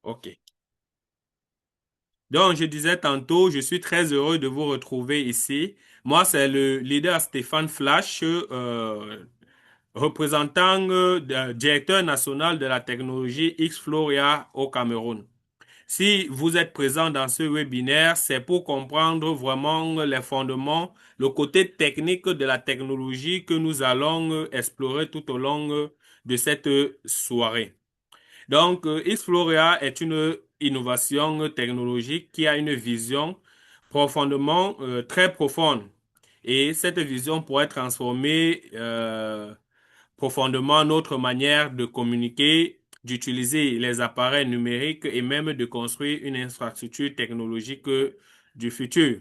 OK. Donc, je disais tantôt, je suis très heureux de vous retrouver ici. Moi, c'est le leader Stéphane Flash, représentant, directeur national de la technologie Xfloria au Cameroun. Si vous êtes présent dans ce webinaire, c'est pour comprendre vraiment les fondements, le côté technique de la technologie que nous allons explorer tout au long de cette soirée. Donc, Xfloria est une innovation technologique qui a une vision profondément, très profonde. Et cette vision pourrait transformer profondément notre manière de communiquer, d'utiliser les appareils numériques et même de construire une infrastructure technologique du futur.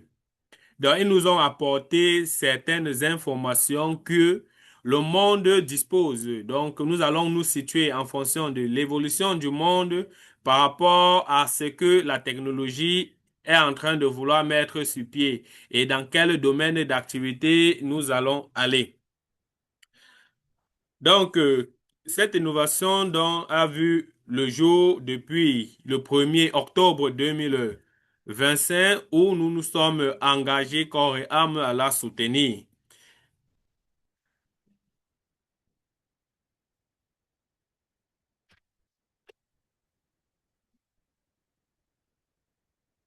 Donc, ils nous ont apporté certaines informations que le monde dispose. Donc, nous allons nous situer en fonction de l'évolution du monde par rapport à ce que la technologie est en train de vouloir mettre sur pied et dans quel domaine d'activité nous allons aller. Donc, cette innovation dont a vu le jour depuis le 1er octobre 2025 où nous nous sommes engagés corps et âme à la soutenir.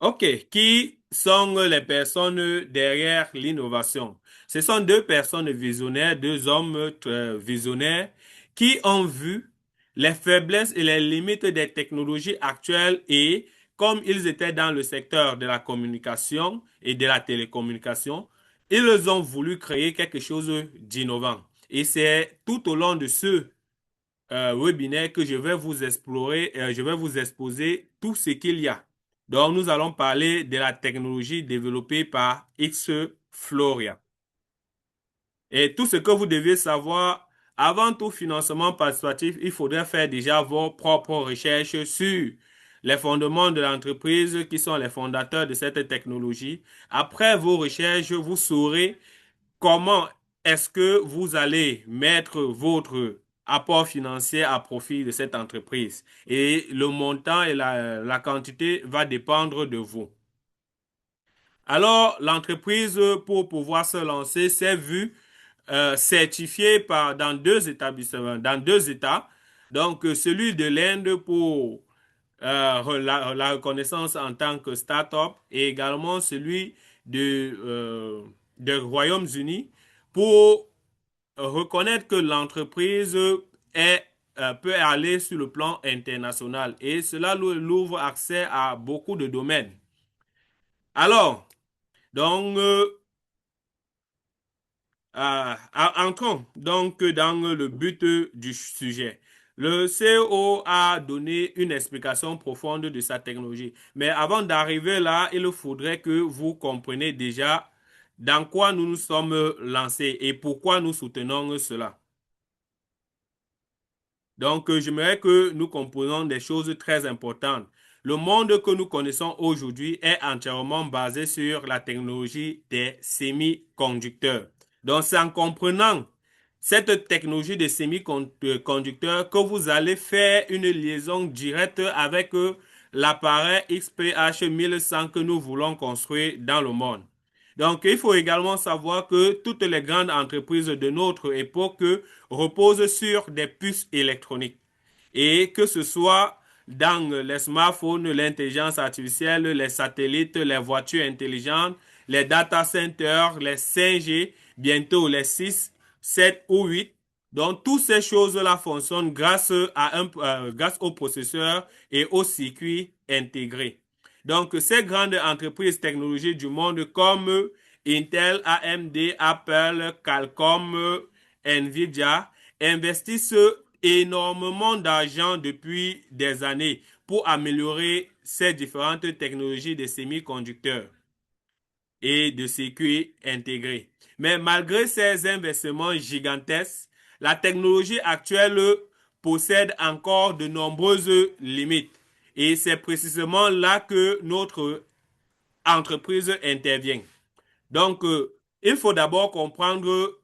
OK, qui sont les personnes derrière l'innovation? Ce sont deux personnes visionnaires, deux hommes visionnaires qui ont vu les faiblesses et les limites des technologies actuelles et comme ils étaient dans le secteur de la communication et de la télécommunication, ils ont voulu créer quelque chose d'innovant. Et c'est tout au long de ce webinaire que je vais vous explorer, je vais vous exposer tout ce qu'il y a. Donc, nous allons parler de la technologie développée par Xfloria. Et tout ce que vous devez savoir, avant tout financement participatif, il faudrait faire déjà vos propres recherches sur les fondements de l'entreprise qui sont les fondateurs de cette technologie. Après vos recherches, vous saurez comment est-ce que vous allez mettre votre apport financier à profit de cette entreprise? Et le montant et la quantité va dépendre de vous. Alors, l'entreprise, pour pouvoir se lancer, s'est vue certifiée dans deux établissements, dans deux États. Donc, celui de l'Inde pour la reconnaissance en tant que start-up et également celui des Royaumes-Unis pour reconnaître que l'entreprise peut aller sur le plan international et cela l'ouvre accès à beaucoup de domaines. Alors, donc, entrons donc dans le but du sujet. Le CEO a donné une explication profonde de sa technologie. Mais avant d'arriver là, il faudrait que vous compreniez déjà dans quoi nous nous sommes lancés et pourquoi nous soutenons cela. Donc, j'aimerais que nous comprenions des choses très importantes. Le monde que nous connaissons aujourd'hui est entièrement basé sur la technologie des semi-conducteurs. Donc, c'est en comprenant cette technologie des semi-conducteurs que vous allez faire une liaison directe avec l'appareil XPH 1100 que nous voulons construire dans le monde. Donc, il faut également savoir que toutes les grandes entreprises de notre époque reposent sur des puces électroniques. Et que ce soit dans les smartphones, l'intelligence artificielle, les satellites, les voitures intelligentes, les data centers, les 5G, bientôt les 6, 7 ou 8. Donc, toutes ces choses-là fonctionnent grâce aux processeurs et aux circuits intégrés. Donc, ces grandes entreprises technologiques du monde comme Intel, AMD, Apple, Qualcomm, Nvidia investissent énormément d'argent depuis des années pour améliorer ces différentes technologies de semi-conducteurs et de circuits intégrés. Mais malgré ces investissements gigantesques, la technologie actuelle possède encore de nombreuses limites. Et c'est précisément là que notre entreprise intervient. Donc, il faut d'abord comprendre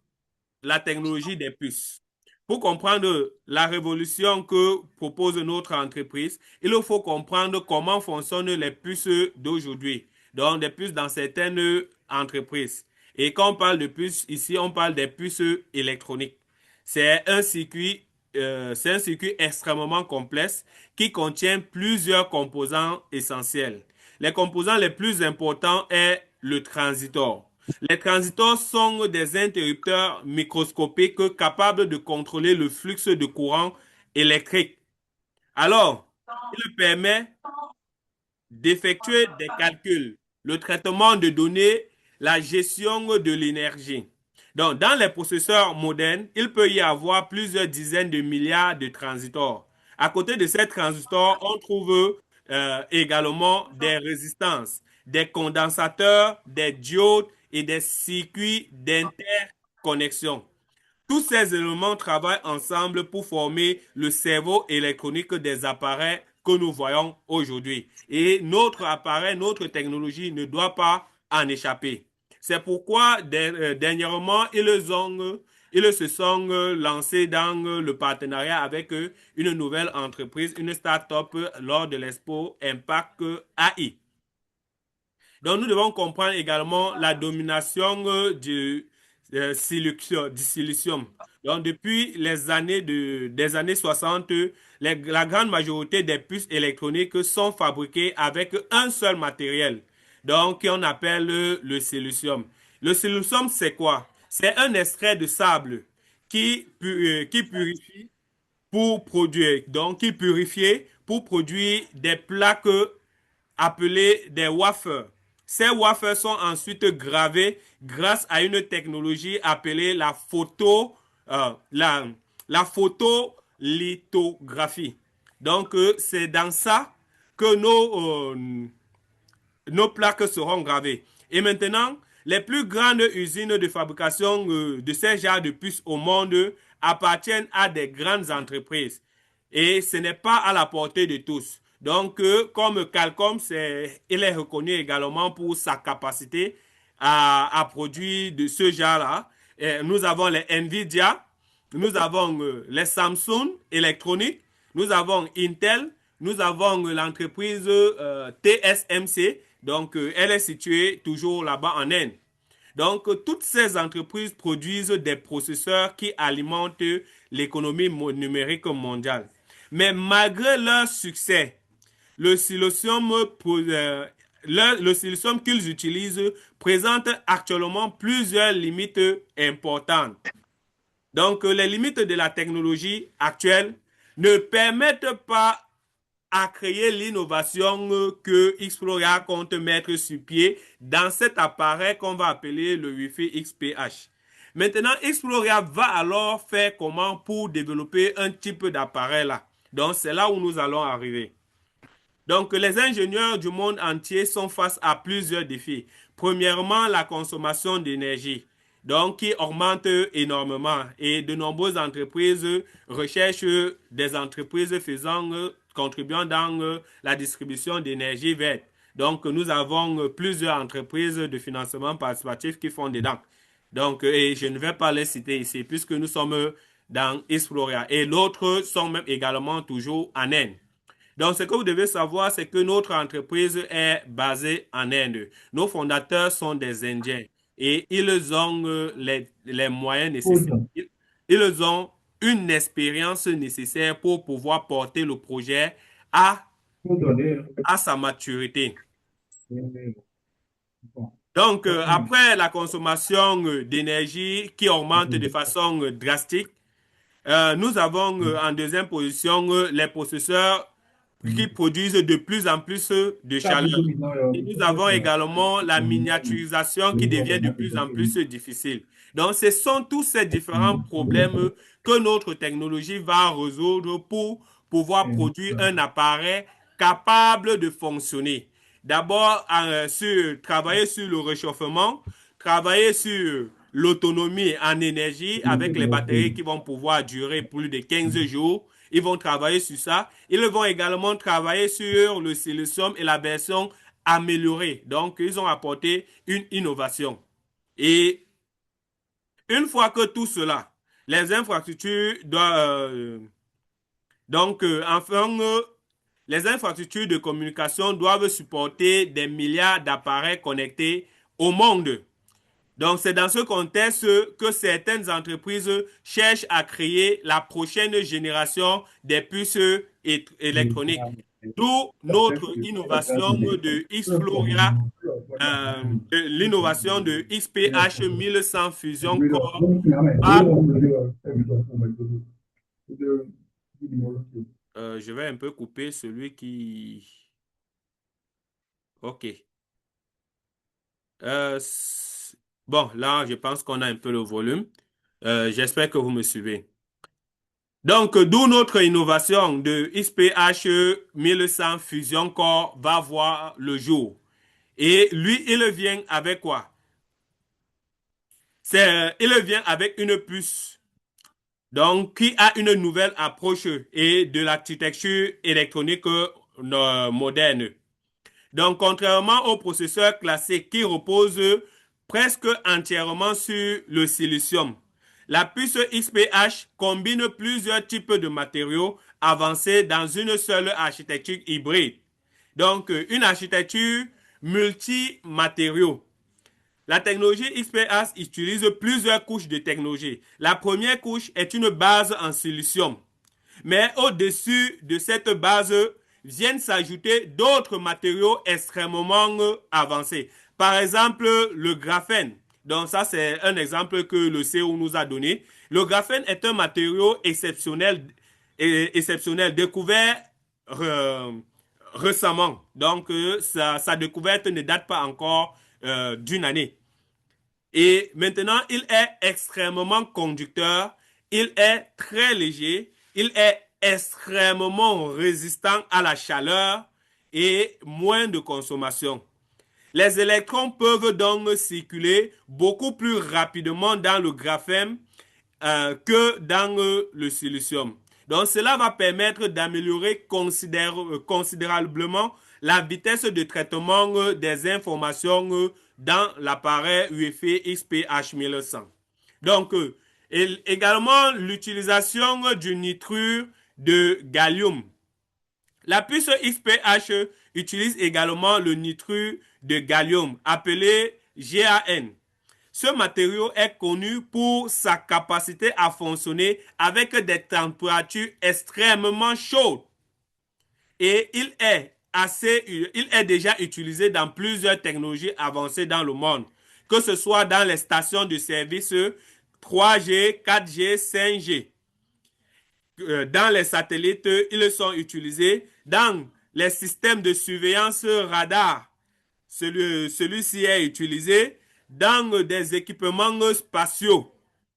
la technologie des puces. Pour comprendre la révolution que propose notre entreprise, il faut comprendre comment fonctionnent les puces d'aujourd'hui. Donc, des puces dans certaines entreprises. Et quand on parle de puces, ici, on parle des puces électroniques. C'est un circuit extrêmement complexe qui contient plusieurs composants essentiels. Les composants les plus importants est le transistor. Les transistors sont des interrupteurs microscopiques capables de contrôler le flux de courant électrique. Alors, il permet d'effectuer des calculs, le traitement de données, la gestion de l'énergie. Donc, dans les processeurs modernes, il peut y avoir plusieurs dizaines de milliards de transistors. À côté de ces transistors, on trouve également des résistances, des condensateurs, des diodes et des circuits d'interconnexion. Tous ces éléments travaillent ensemble pour former le cerveau électronique des appareils que nous voyons aujourd'hui. Et notre appareil, notre technologie ne doit pas en échapper. C'est pourquoi dernièrement, ils se sont lancés dans le partenariat avec une nouvelle entreprise, une start-up lors de l'expo Impact AI. Donc, nous devons comprendre également la domination du silicium. Donc, depuis des années 60, la grande majorité des puces électroniques sont fabriquées avec un seul matériel, donc qu'on appelle le silicium. Le silicium, c'est quoi? C'est un extrait de sable qui purifie qui purifie pour produire des plaques appelés des wafers. Ces wafers sont ensuite gravés grâce à une technologie appelée la photolithographie. Donc, c'est dans ça que nos plaques seront gravées. Et maintenant, les plus grandes usines de fabrication de ces genres de puces au monde appartiennent à des grandes entreprises. Et ce n'est pas à la portée de tous. Donc, comme Qualcomm, il est reconnu également pour sa capacité à produire de ce genre-là. Nous avons les Nvidia, nous avons les Samsung électroniques, nous avons Intel, nous avons l'entreprise TSMC. Donc, elle est située toujours là-bas en Inde. Donc, toutes ces entreprises produisent des processeurs qui alimentent l'économie numérique mondiale. Mais malgré leur succès, le silicium, le silicium qu'ils utilisent présente actuellement plusieurs limites importantes. Donc, les limites de la technologie actuelle ne permettent pas à créer l'innovation que Xploria compte mettre sur pied dans cet appareil qu'on va appeler le Wi-Fi XPH. Maintenant, Xploria va alors faire comment pour développer un type d'appareil là. Donc, c'est là où nous allons arriver. Donc, les ingénieurs du monde entier sont face à plusieurs défis. Premièrement, la consommation d'énergie, donc qui augmente énormément. Et de nombreuses entreprises recherchent des entreprises contribuant dans la distribution d'énergie verte. Donc, nous avons plusieurs entreprises de financement participatif qui font dedans. Donc, et je ne vais pas les citer ici puisque nous sommes dans Exploria. Et l'autre sont même également toujours en Inde. Donc, ce que vous devez savoir, c'est que notre entreprise est basée en Inde. Nos fondateurs sont des Indiens et ils ont les moyens nécessaires. Ils ont une expérience nécessaire pour pouvoir porter le projet à, à sa maturité. Donc, après la consommation d'énergie qui augmente de façon drastique, nous avons en deuxième position les processeurs qui produisent de plus en plus de chaleur. Et nous avons également la miniaturisation qui devient de plus en plus difficile. Donc, ce sont tous ces différents problèmes que notre technologie va résoudre pour pouvoir produire un appareil capable de fonctionner. D'abord, travailler sur le réchauffement, travailler sur l'autonomie en énergie avec les batteries qui vont pouvoir durer plus de 15 jours. Ils vont travailler sur ça. Ils vont également travailler sur le silicium et la version améliorée. Donc, ils ont apporté une innovation. Et une fois que tout cela Les infrastructures doivent, enfin, les infrastructures de communication doivent supporter des milliards d'appareils connectés au monde. Donc, c'est dans ce contexte que certaines entreprises cherchent à créer la prochaine génération des puces électroniques. D'où notre innovation de Xfloria, l'innovation de XPH 1100 Fusion Core. Je vais un peu couper celui qui... OK. Euh, c- bon, là, je pense qu'on a un peu le volume. J'espère que vous me suivez. Donc, d'où notre innovation de XPH 1100 Fusion Core va voir le jour. Et lui, il vient avec quoi? Il vient avec une puce, donc qui a une nouvelle approche et de l'architecture électronique moderne. Donc, contrairement au processeur classique qui repose presque entièrement sur le silicium, la puce XPH combine plusieurs types de matériaux avancés dans une seule architecture hybride. Donc, une architecture multi-matériaux. La technologie XPH utilise plusieurs couches de technologie. La première couche est une base en silicium. Mais au-dessus de cette base viennent s'ajouter d'autres matériaux extrêmement avancés. Par exemple, le graphène. Donc ça, c'est un exemple que le CO nous a donné. Le graphène est un matériau exceptionnel découvert euh, récemment. Donc sa découverte ne date pas encore d'une année. Et maintenant, il est extrêmement conducteur, il est très léger, il est extrêmement résistant à la chaleur et moins de consommation. Les électrons peuvent donc circuler beaucoup plus rapidement dans le graphène que dans le silicium. Donc cela va permettre d'améliorer considérablement la vitesse de traitement des informations dans l'appareil UEFI XPH 1100. Donc également l'utilisation du nitrure de gallium. La puce XPH utilise également le nitrure de gallium appelé GaN. Ce matériau est connu pour sa capacité à fonctionner avec des températures extrêmement chaudes et il est déjà utilisé dans plusieurs technologies avancées dans le monde, que ce soit dans les stations de service 3G, 4G, 5G. Dans les satellites, ils sont utilisés dans les systèmes de surveillance radar. Celui-ci est utilisé dans des équipements spatiaux.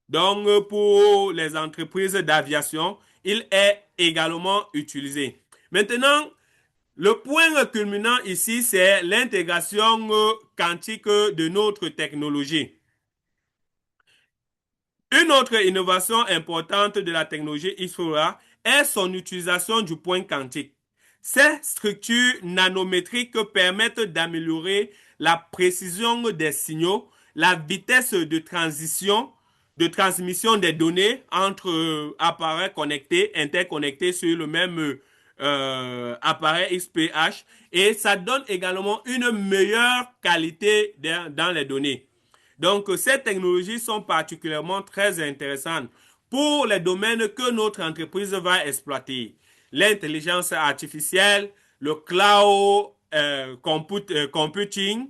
Donc, pour les entreprises d'aviation, il est également utilisé. Maintenant, le point culminant ici, c'est l'intégration quantique de notre technologie. Une autre innovation importante de la technologie XFLORA est son utilisation du point quantique. Ces structures nanométriques permettent d'améliorer la précision des signaux, la vitesse de transition, de transmission des données entre appareils connectés, interconnectés sur le même appareil XPH et ça donne également une meilleure qualité dans les données. Donc, ces technologies sont particulièrement très intéressantes pour les domaines que notre entreprise va exploiter. L'intelligence artificielle, le cloud computing,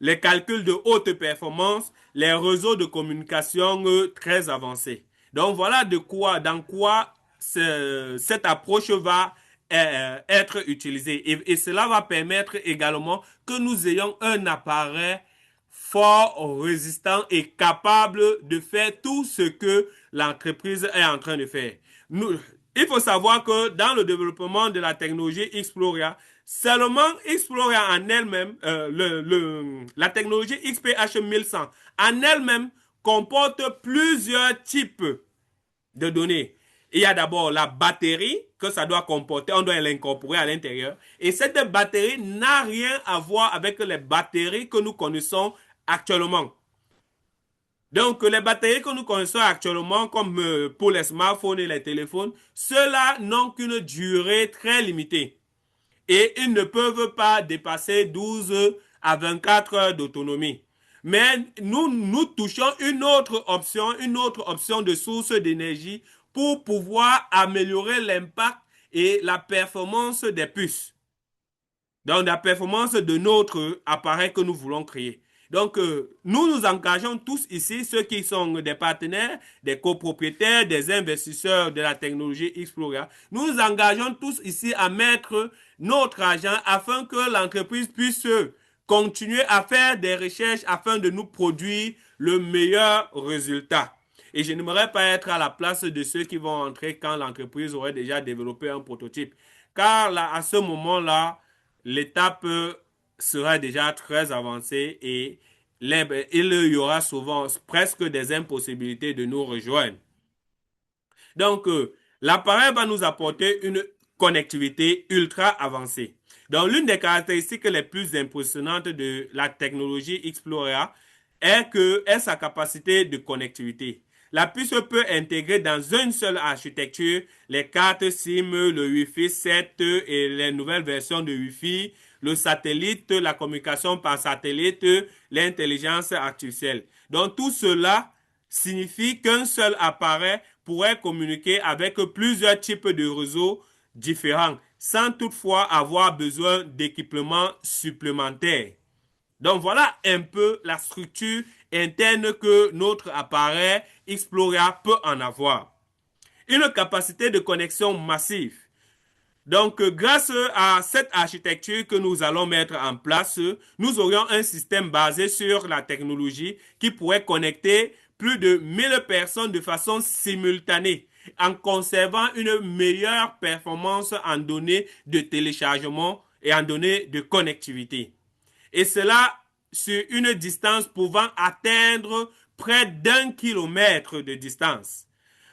les calculs de haute performance, les réseaux de communication très avancés. Donc voilà dans quoi cette approche va être utilisée. Et cela va permettre également que nous ayons un appareil fort, résistant et capable de faire tout ce que l'entreprise est en train de faire. Il faut savoir que dans le développement de la technologie Xploria, seulement Xploria en elle-même, la technologie XPH 1100 en elle-même comporte plusieurs types de données. Il y a d'abord la batterie que ça doit comporter, on doit l'incorporer à l'intérieur. Et cette batterie n'a rien à voir avec les batteries que nous connaissons actuellement. Donc, les batteries que nous connaissons actuellement, comme pour les smartphones et les téléphones, ceux-là n'ont qu'une durée très limitée. Et ils ne peuvent pas dépasser 12 à 24 heures d'autonomie. Mais nous touchons une autre option de source d'énergie pour pouvoir améliorer l'impact et la performance des puces. Donc, la performance de notre appareil que nous voulons créer. Donc, nous nous engageons tous ici, ceux qui sont des partenaires, des copropriétaires, des investisseurs de la technologie Xplora, nous nous engageons tous ici à mettre notre argent afin que l'entreprise puisse continuer à faire des recherches afin de nous produire le meilleur résultat. Et je n'aimerais pas être à la place de ceux qui vont entrer quand l'entreprise aurait déjà développé un prototype. Car là, à ce moment-là, l'étape sera déjà très avancée et il y aura souvent presque des impossibilités de nous rejoindre. Donc, l'appareil va nous apporter une connectivité ultra avancée. Donc, l'une des caractéristiques les plus impressionnantes de la technologie Xplora est sa capacité de connectivité. La puce peut intégrer dans une seule architecture les cartes SIM, le Wi-Fi 7 et les nouvelles versions de Wi-Fi, le satellite, la communication par satellite, l'intelligence artificielle. Donc tout cela signifie qu'un seul appareil pourrait communiquer avec plusieurs types de réseaux différents sans toutefois avoir besoin d'équipements supplémentaires. Donc voilà un peu la structure interne que notre appareil Xplora peut en avoir. Une capacité de connexion massive. Donc, grâce à cette architecture que nous allons mettre en place, nous aurions un système basé sur la technologie qui pourrait connecter plus de 1000 personnes de façon simultanée en conservant une meilleure performance en données de téléchargement et en données de connectivité. Et cela sur une distance pouvant atteindre près d'1 kilomètre de distance.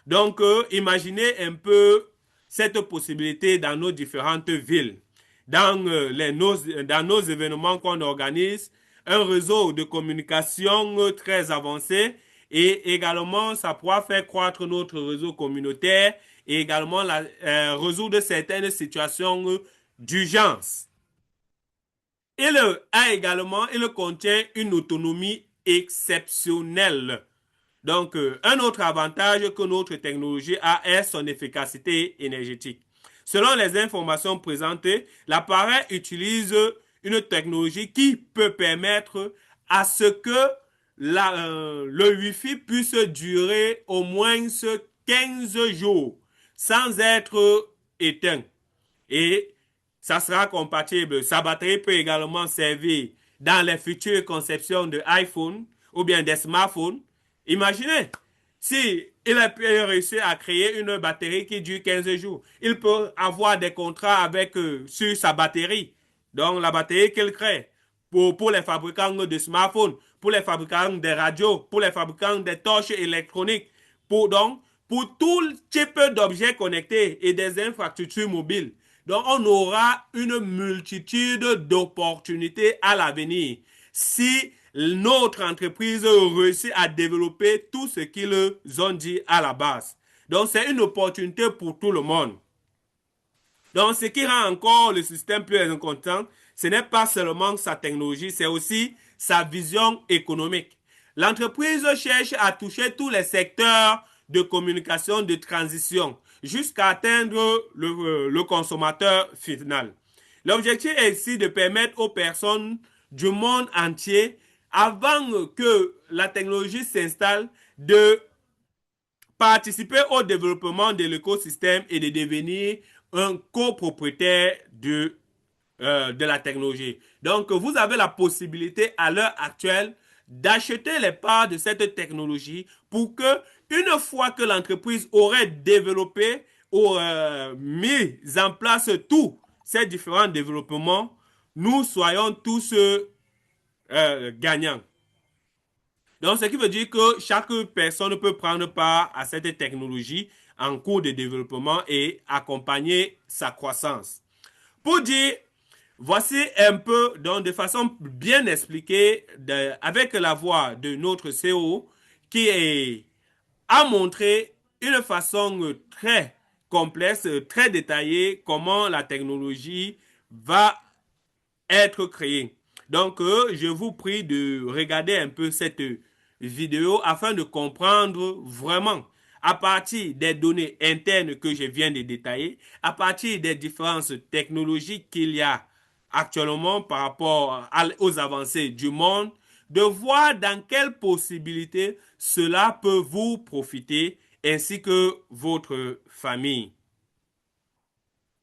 Donc, imaginez un peu cette possibilité dans nos différentes villes, dans nos événements qu'on organise, un réseau de communication très avancé et également ça pourra faire croître notre réseau communautaire et également résoudre certaines situations d'urgence. Il contient une autonomie exceptionnelle. Donc, un autre avantage que notre technologie a est son efficacité énergétique. Selon les informations présentées, l'appareil utilise une technologie qui peut permettre à ce que le Wi-Fi puisse durer au moins 15 jours sans être éteint. Et ça sera compatible. Sa batterie peut également servir dans les futures conceptions de iPhone ou bien des smartphones. Imaginez, si il a pu réussir à créer une batterie qui dure 15 jours, il peut avoir des contrats avec sur sa batterie. Donc la batterie qu'il crée pour les fabricants de smartphones, pour les fabricants de radios, pour les fabricants de torches électroniques, pour tout type d'objets connectés et des infrastructures mobiles. Donc, on aura une multitude d'opportunités à l'avenir si notre entreprise réussit à développer tout ce qu'ils ont dit à la base. Donc, c'est une opportunité pour tout le monde. Donc, ce qui rend encore le système plus incontent, ce n'est pas seulement sa technologie, c'est aussi sa vision économique. L'entreprise cherche à toucher tous les secteurs de communication de transition jusqu'à atteindre le consommateur final. L'objectif est ici de permettre aux personnes du monde entier, avant que la technologie s'installe, de participer au développement de l'écosystème et de devenir un copropriétaire de la technologie. Donc, vous avez la possibilité à l'heure actuelle d'acheter les parts de cette technologie pour que, une fois que l'entreprise aurait développé ou mis en place tous ces différents développements, nous soyons tous gagnants. Donc, ce qui veut dire que chaque personne peut prendre part à cette technologie en cours de développement et accompagner sa croissance. Pour dire, voici un peu, donc de façon bien expliquée, avec la voix de notre CEO, a montré une façon très complexe, très détaillée, comment la technologie va être créée. Donc, je vous prie de regarder un peu cette vidéo afin de comprendre vraiment à partir des données internes que je viens de détailler, à partir des différences technologiques qu'il y a actuellement par rapport aux avancées du monde, de voir dans quelles possibilités cela peut vous profiter ainsi que votre famille.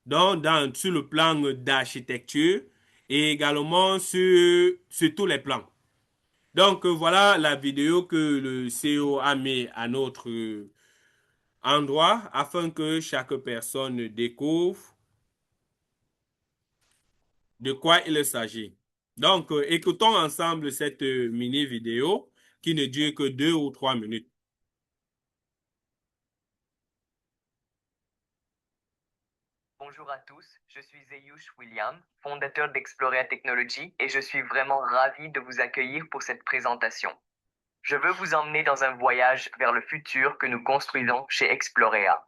Donc, sur le plan d'architecture et également sur tous les plans. Donc, voilà la vidéo que le CEO a mis à notre endroit afin que chaque personne découvre de quoi il s'agit. Donc, écoutons ensemble cette mini vidéo qui ne dure que 2 ou 3 minutes. Bonjour à tous, je suis Zeyush William, fondateur d'Explorea Technology et je suis vraiment ravi de vous accueillir pour cette présentation. Je veux vous emmener dans un voyage vers le futur que nous construisons chez Explorea.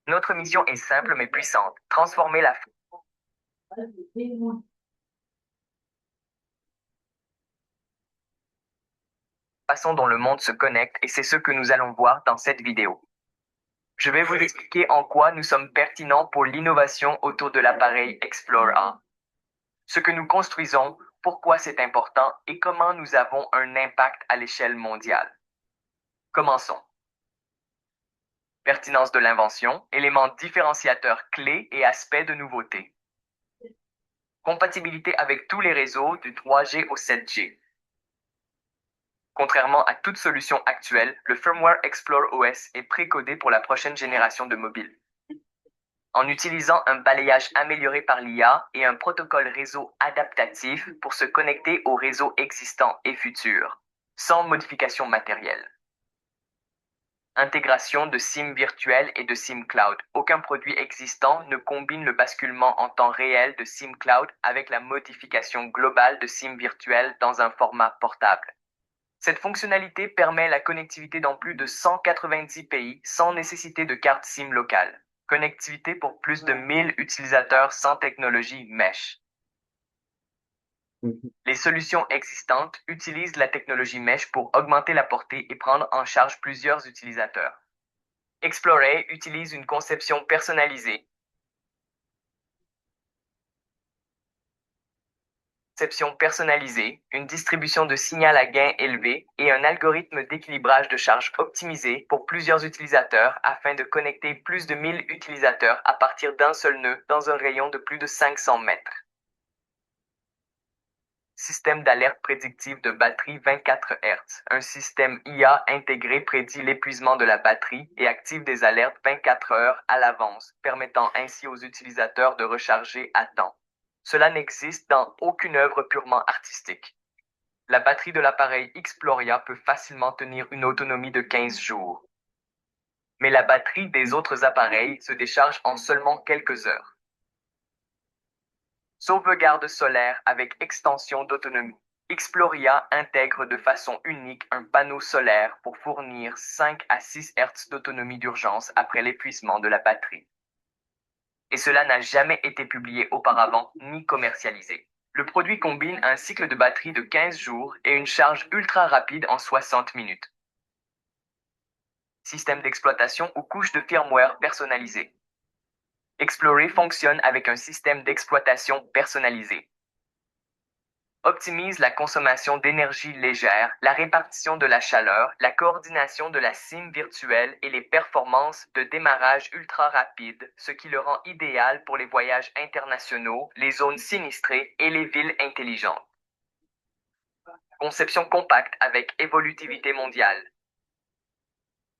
Notre mission est simple mais puissante, transformer la façon dont le monde se connecte et c'est ce que nous allons voir dans cette vidéo. Je vais vous expliquer en quoi nous sommes pertinents pour l'innovation autour de l'appareil Explore-A. Ce que nous construisons, pourquoi c'est important et comment nous avons un impact à l'échelle mondiale. Commençons. Pertinence de l'invention, éléments différenciateurs clés et aspects de nouveauté. Compatibilité avec tous les réseaux du 3G au 7G. Contrairement à toute solution actuelle, le firmware Explore OS est précodé pour la prochaine génération de mobiles. En utilisant un balayage amélioré par l'IA et un protocole réseau adaptatif pour se connecter aux réseaux existants et futurs, sans modification matérielle. Intégration de SIM virtuel et de SIM cloud. Aucun produit existant ne combine le basculement en temps réel de SIM cloud avec la modification globale de SIM virtuel dans un format portable. Cette fonctionnalité permet la connectivité dans plus de 190 pays sans nécessité de carte SIM locale. Connectivité pour plus de 1000 utilisateurs sans technologie mesh. Les solutions existantes utilisent la technologie mesh pour augmenter la portée et prendre en charge plusieurs utilisateurs. Explorer utilise une conception personnalisée. Une distribution de signal à gain élevé et un algorithme d'équilibrage de charge optimisé pour plusieurs utilisateurs afin de connecter plus de 1000 utilisateurs à partir d'un seul nœud dans un rayon de plus de 500 mètres. Système d'alerte prédictive de batterie 24 Hz. Un système IA intégré prédit l'épuisement de la batterie et active des alertes 24 heures à l'avance, permettant ainsi aux utilisateurs de recharger à temps. Cela n'existe dans aucune œuvre purement artistique. La batterie de l'appareil Exploria peut facilement tenir une autonomie de 15 jours. Mais la batterie des autres appareils se décharge en seulement quelques heures. Sauvegarde solaire avec extension d'autonomie. Exploria intègre de façon unique un panneau solaire pour fournir 5 à 6 Hz d'autonomie d'urgence après l'épuisement de la batterie. Et cela n'a jamais été publié auparavant ni commercialisé. Le produit combine un cycle de batterie de 15 jours et une charge ultra rapide en 60 minutes. Système d'exploitation ou couche de firmware personnalisée. Explorer fonctionne avec un système d'exploitation personnalisé. Optimise la consommation d'énergie légère, la répartition de la chaleur, la coordination de la SIM virtuelle et les performances de démarrage ultra rapide, ce qui le rend idéal pour les voyages internationaux, les zones sinistrées et les villes intelligentes. Conception compacte avec évolutivité mondiale.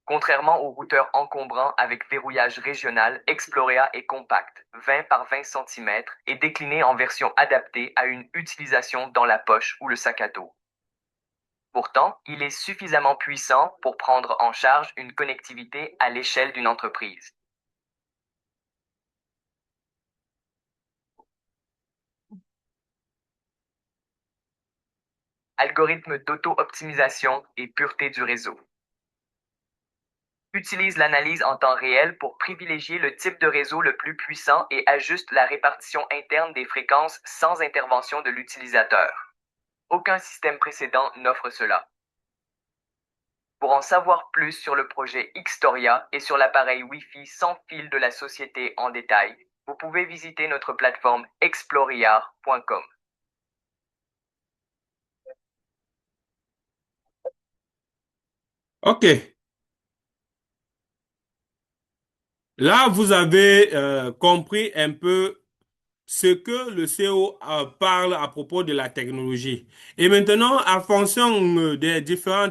Contrairement aux routeurs encombrants avec verrouillage régional, Explorea est compact, 20 par 20 cm, et décliné en version adaptée à une utilisation dans la poche ou le sac à dos. Pourtant, il est suffisamment puissant pour prendre en charge une connectivité à l'échelle d'une entreprise. algorithmes d'auto-optimisation et pureté du réseau. Utilise l'analyse en temps réel pour privilégier le type de réseau le plus puissant et ajuste la répartition interne des fréquences sans intervention de l'utilisateur. Aucun système précédent n'offre cela. Pour en savoir plus sur le projet Xtoria et sur l'appareil Wi-Fi sans fil de la société en détail, vous pouvez visiter notre plateforme exploriar.com. OK. Là, vous avez compris un peu ce que le CO parle à propos de la technologie. Et maintenant, en fonction des différents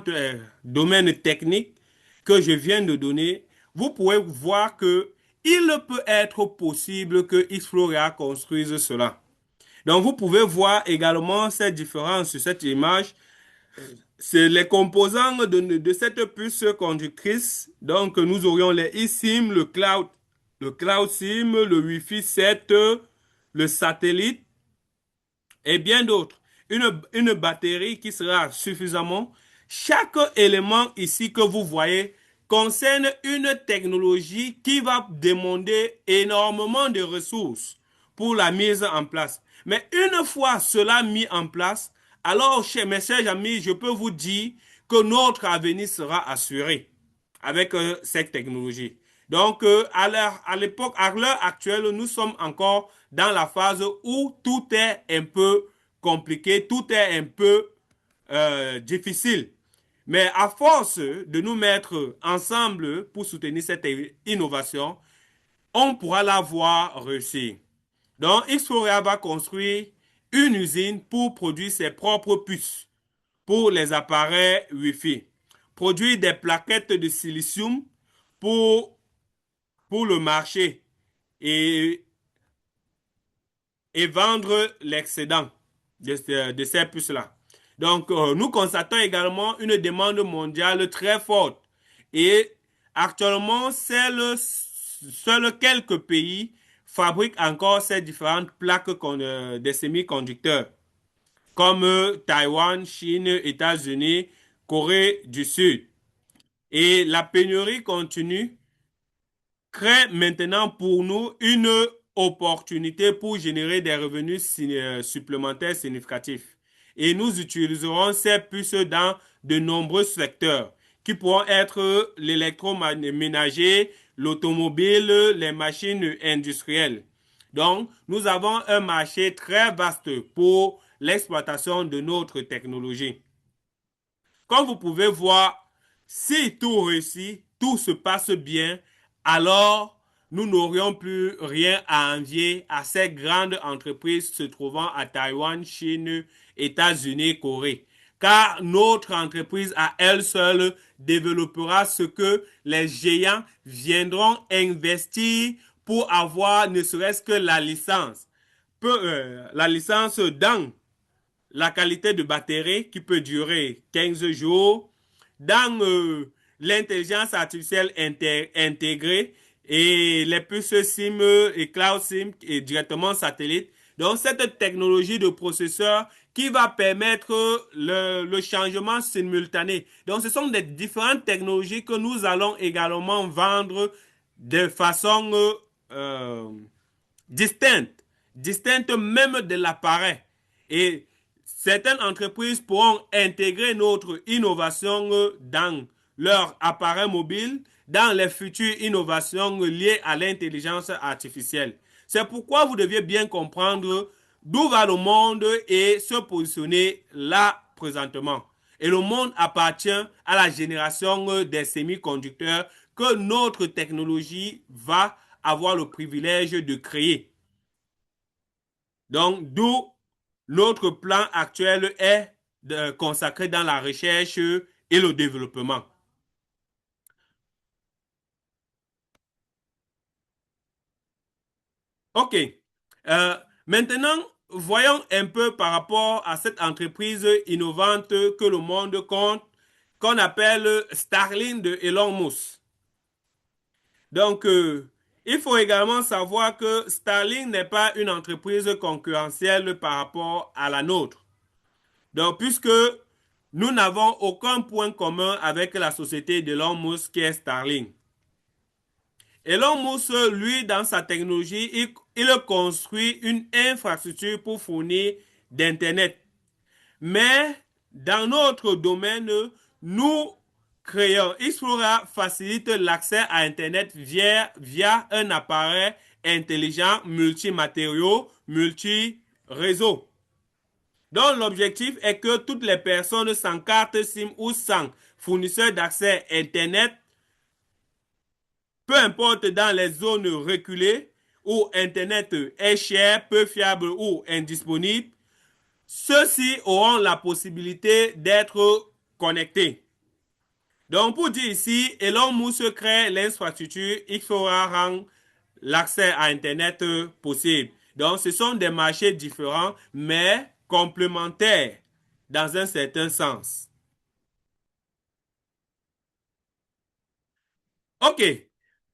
domaines techniques que je viens de donner, vous pouvez voir que il peut être possible que Xfloria construise cela. Donc, vous pouvez voir également cette différence sur cette image. C'est les composants de cette puce conductrice. Donc, nous aurions les eSIM, le Cloud SIM, le Wi-Fi 7, le satellite et bien d'autres. Une batterie qui sera suffisamment. Chaque élément ici que vous voyez concerne une technologie qui va demander énormément de ressources pour la mise en place. Mais une fois cela mis en place, alors, mes chers amis, je peux vous dire que notre avenir sera assuré avec cette technologie. Donc, à l'époque, à l'heure actuelle, nous sommes encore dans la phase où tout est un peu compliqué, tout est un peu difficile. Mais à force de nous mettre ensemble pour soutenir cette innovation, on pourra la voir réussir. Donc, Xforia va construire une usine pour produire ses propres puces pour les appareils Wi-Fi, produire des plaquettes de silicium pour, pour le marché et, et vendre l'excédent de ces puces-là. Donc, nous constatons également une demande mondiale très forte. Et actuellement, seuls quelques pays fabriquent encore ces différentes plaques des semi-conducteurs, comme Taïwan, Chine, États-Unis, Corée du Sud. Et la pénurie continue crée maintenant pour nous une opportunité pour générer des revenus supplémentaires significatifs. Et nous utiliserons ces puces dans de nombreux secteurs qui pourront être l'électroménager, l'automobile, les machines industrielles. Donc, nous avons un marché très vaste pour l'exploitation de notre technologie. Comme vous pouvez voir, si tout réussit, tout se passe bien, alors nous n'aurions plus rien à envier à ces grandes entreprises se trouvant à Taïwan, Chine, États-Unis, Corée. Car notre entreprise à elle seule développera ce que les géants viendront investir pour avoir ne serait-ce que la licence dans la qualité de batterie qui peut durer 15 jours, dans l'intelligence artificielle intégrée et les puces SIM et Cloud SIM et directement satellite. Donc, cette technologie de processeur qui va permettre le changement simultané. Donc, ce sont des différentes technologies que nous allons également vendre de façon distincte, distincte même de l'appareil. Et certaines entreprises pourront intégrer notre innovation dans leur appareil mobile, dans les futures innovations liées à l'intelligence artificielle. C'est pourquoi vous deviez bien comprendre d'où va le monde et se positionner là présentement. Et le monde appartient à la génération des semi-conducteurs que notre technologie va avoir le privilège de créer. Donc, d'où notre plan actuel est consacré dans la recherche et le développement. OK. Euh, Maintenant, voyons un peu par rapport à cette entreprise innovante que le monde compte, qu'on appelle Starlink de Elon Musk. Donc, il faut également savoir que Starlink n'est pas une entreprise concurrentielle par rapport à la nôtre. Donc, puisque nous n'avons aucun point commun avec la société d'Elon Musk qui est Starlink. Elon Musk, lui, dans sa technologie, il construit une infrastructure pour fournir d'Internet. Mais dans notre domaine, nous créons, Xplora facilite l'accès à Internet via un appareil intelligent multimatériaux, multi-réseau. Donc l'objectif est que toutes les personnes sans carte SIM ou sans fournisseur d'accès Internet, peu importe dans les zones reculées où Internet est cher, peu fiable ou indisponible, ceux-ci auront la possibilité d'être connectés. Donc, pour dire ici, Elon Musk crée l'infrastructure, il faudra rendre l'accès à Internet possible. Donc, ce sont des marchés différents, mais complémentaires dans un certain sens. OK.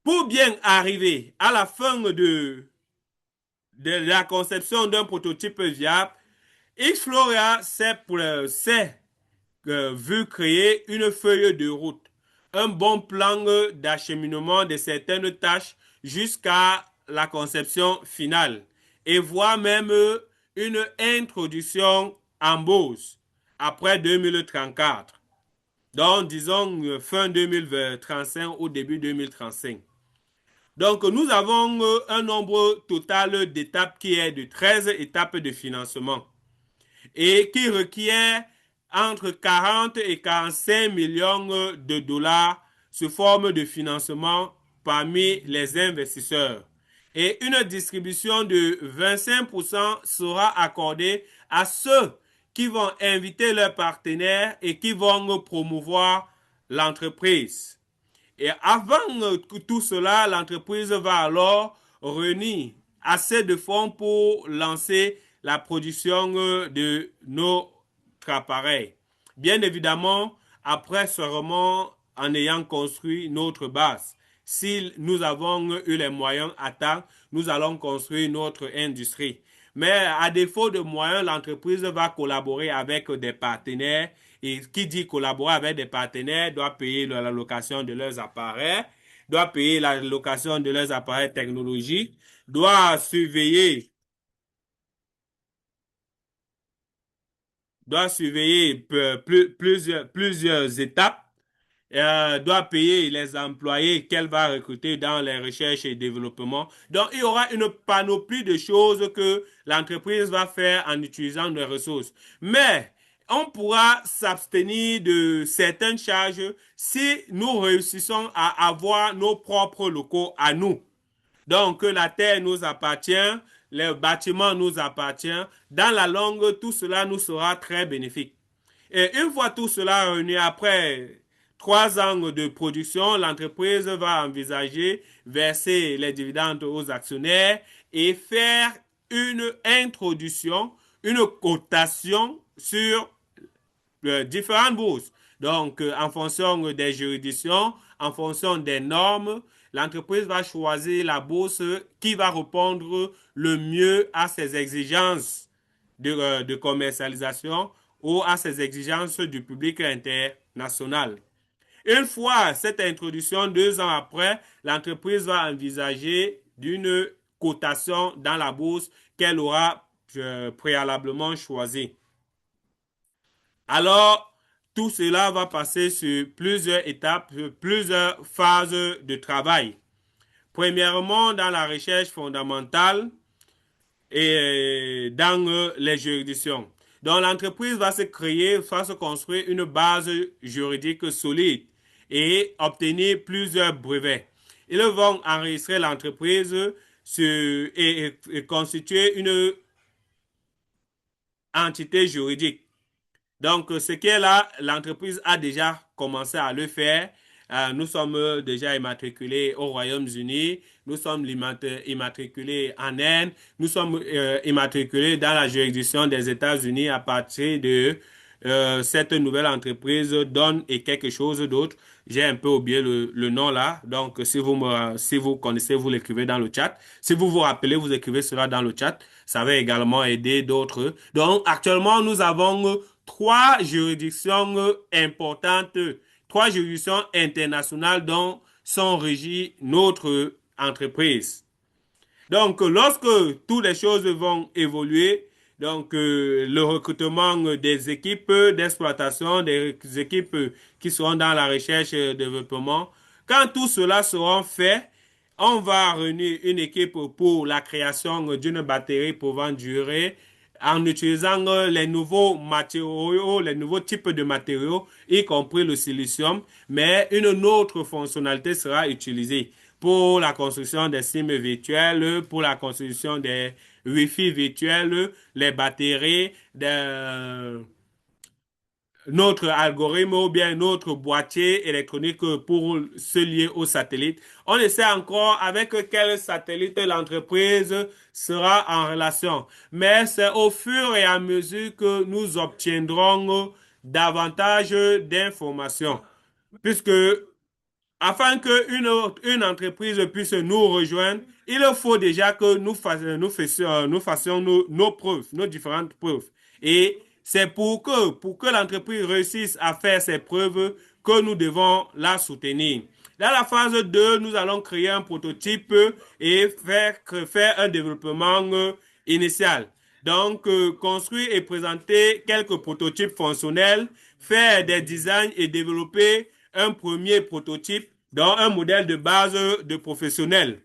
Pour bien arriver à la fin de la conception d'un prototype viable, Xflora s'est veut créer une feuille de route, un bon plan d'acheminement de certaines tâches jusqu'à la conception finale et voire même une introduction en bourse après 2034. Donc, disons fin 2035 ou début 2035. Donc, nous avons un nombre total d'étapes qui est de 13 étapes de financement et qui requiert entre 40 et 45 millions de dollars sous forme de financement parmi les investisseurs. Et une distribution de 25% sera accordée à ceux qui vont inviter leurs partenaires et qui vont promouvoir l'entreprise. Et avant tout cela, l'entreprise va alors réunir assez de fonds pour lancer la production de notre appareil. Bien évidemment, après seulement en ayant construit notre base. Si nous avons eu les moyens à temps, nous allons construire notre industrie. Mais à défaut de moyens, l'entreprise va collaborer avec des partenaires. Et qui dit collaborer avec des partenaires doit payer la location de leurs appareils, doit payer la location de leurs appareils technologiques, doit surveiller plusieurs étapes, doit payer les employés qu'elle va recruter dans les recherches et développement. Donc, il y aura une panoplie de choses que l'entreprise va faire en utilisant les ressources. Mais, on pourra s'abstenir de certaines charges si nous réussissons à avoir nos propres locaux à nous. Donc, la terre nous appartient, les bâtiments nous appartiennent. Dans la longue, tout cela nous sera très bénéfique. Et une fois tout cela réuni, après 3 ans de production, l'entreprise va envisager verser les dividendes aux actionnaires et faire une introduction, une cotation sur différentes bourses. Donc, en fonction des juridictions, en fonction des normes, l'entreprise va choisir la bourse qui va répondre le mieux à ses exigences de commercialisation ou à ses exigences du public international. Une fois cette introduction, 2 ans après, l'entreprise va envisager d'une cotation dans la bourse qu'elle aura préalablement choisie. Alors, tout cela va passer sur plusieurs étapes, plusieurs phases de travail. Premièrement, dans la recherche fondamentale et dans les juridictions. Donc, l'entreprise va se créer, va se construire une base juridique solide et obtenir plusieurs brevets. Ils vont enregistrer l'entreprise et constituer une entité juridique. Donc, ce qui est là, l'entreprise a déjà commencé à le faire. Nous sommes déjà immatriculés au Royaume-Uni, nous sommes immatriculés en Inde, nous sommes immatriculés dans la juridiction des États-Unis à partir de cette nouvelle entreprise Donne et quelque chose d'autre. J'ai un peu oublié le nom là. Donc, si vous connaissez, vous l'écrivez dans le chat. Si vous vous rappelez, vous écrivez cela dans le chat. Ça va également aider d'autres. Donc, actuellement, nous avons trois juridictions importantes, trois juridictions internationales dont sont régies notre entreprise. Donc, lorsque toutes les choses vont évoluer, donc le recrutement des équipes d'exploitation, des équipes qui seront dans la recherche et le développement, quand tout cela sera fait, on va réunir une équipe pour la création d'une batterie pouvant durer en utilisant les nouveaux matériaux, les nouveaux types de matériaux, y compris le silicium, mais une autre fonctionnalité sera utilisée pour la construction des SIM virtuels, pour la construction des Wi-Fi virtuels, les batteries, notre algorithme ou bien notre boîtier électronique pour se lier au satellite. On ne sait encore avec quel satellite l'entreprise sera en relation, mais c'est au fur et à mesure que nous obtiendrons davantage d'informations, puisque afin qu'une entreprise puisse nous rejoindre, il faut déjà que nous fassions nos preuves, nos différentes preuves. Et c'est pour que l'entreprise réussisse à faire ses preuves que nous devons la soutenir. Dans la phase 2, nous allons créer un prototype et faire un développement initial. Donc, construire et présenter quelques prototypes fonctionnels, faire des designs et développer un premier prototype, donc un modèle de base de professionnel.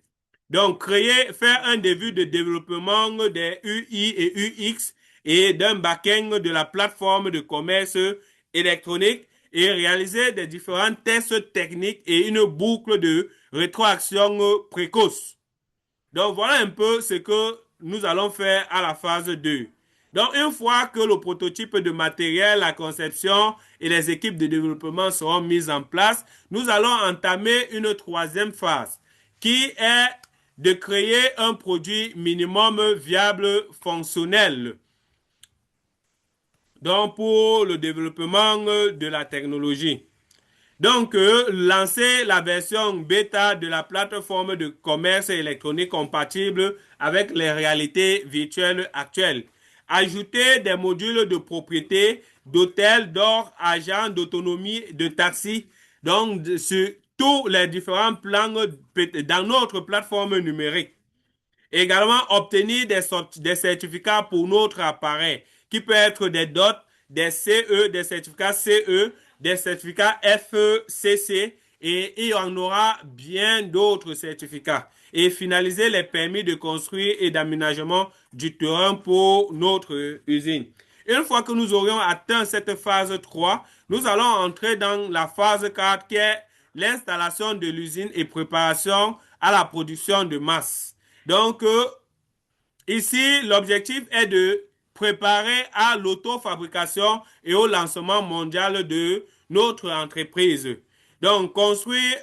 Donc, faire un début de développement des UI et UX et d'un back-end de la plateforme de commerce électronique et réaliser des différents tests techniques et une boucle de rétroaction précoce. Donc, voilà un peu ce que nous allons faire à la phase 2. Donc, une fois que le prototype de matériel, la conception et les équipes de développement seront mises en place, nous allons entamer une troisième phase qui est de créer un produit minimum viable fonctionnel. Donc, pour le développement de la technologie. Donc, lancer la version bêta de la plateforme de commerce électronique compatible avec les réalités virtuelles actuelles. Ajouter des modules de propriété, d'hôtels, d'or, agents, d'autonomie, de taxi, donc sur tous les différents plans dans notre plateforme numérique. Également, obtenir des certificats pour notre appareil, qui peut être des DOT, des CE, des certificats CE, des certificats FCC, et il y en aura bien d'autres certificats. Et finaliser les permis de construire et d'aménagement du terrain pour notre usine. Une fois que nous aurions atteint cette phase 3, nous allons entrer dans la phase 4 qui est l'installation de l'usine et préparation à la production de masse. Donc, ici, l'objectif est de préparer à l'autofabrication et au lancement mondial de notre entreprise. Donc, construire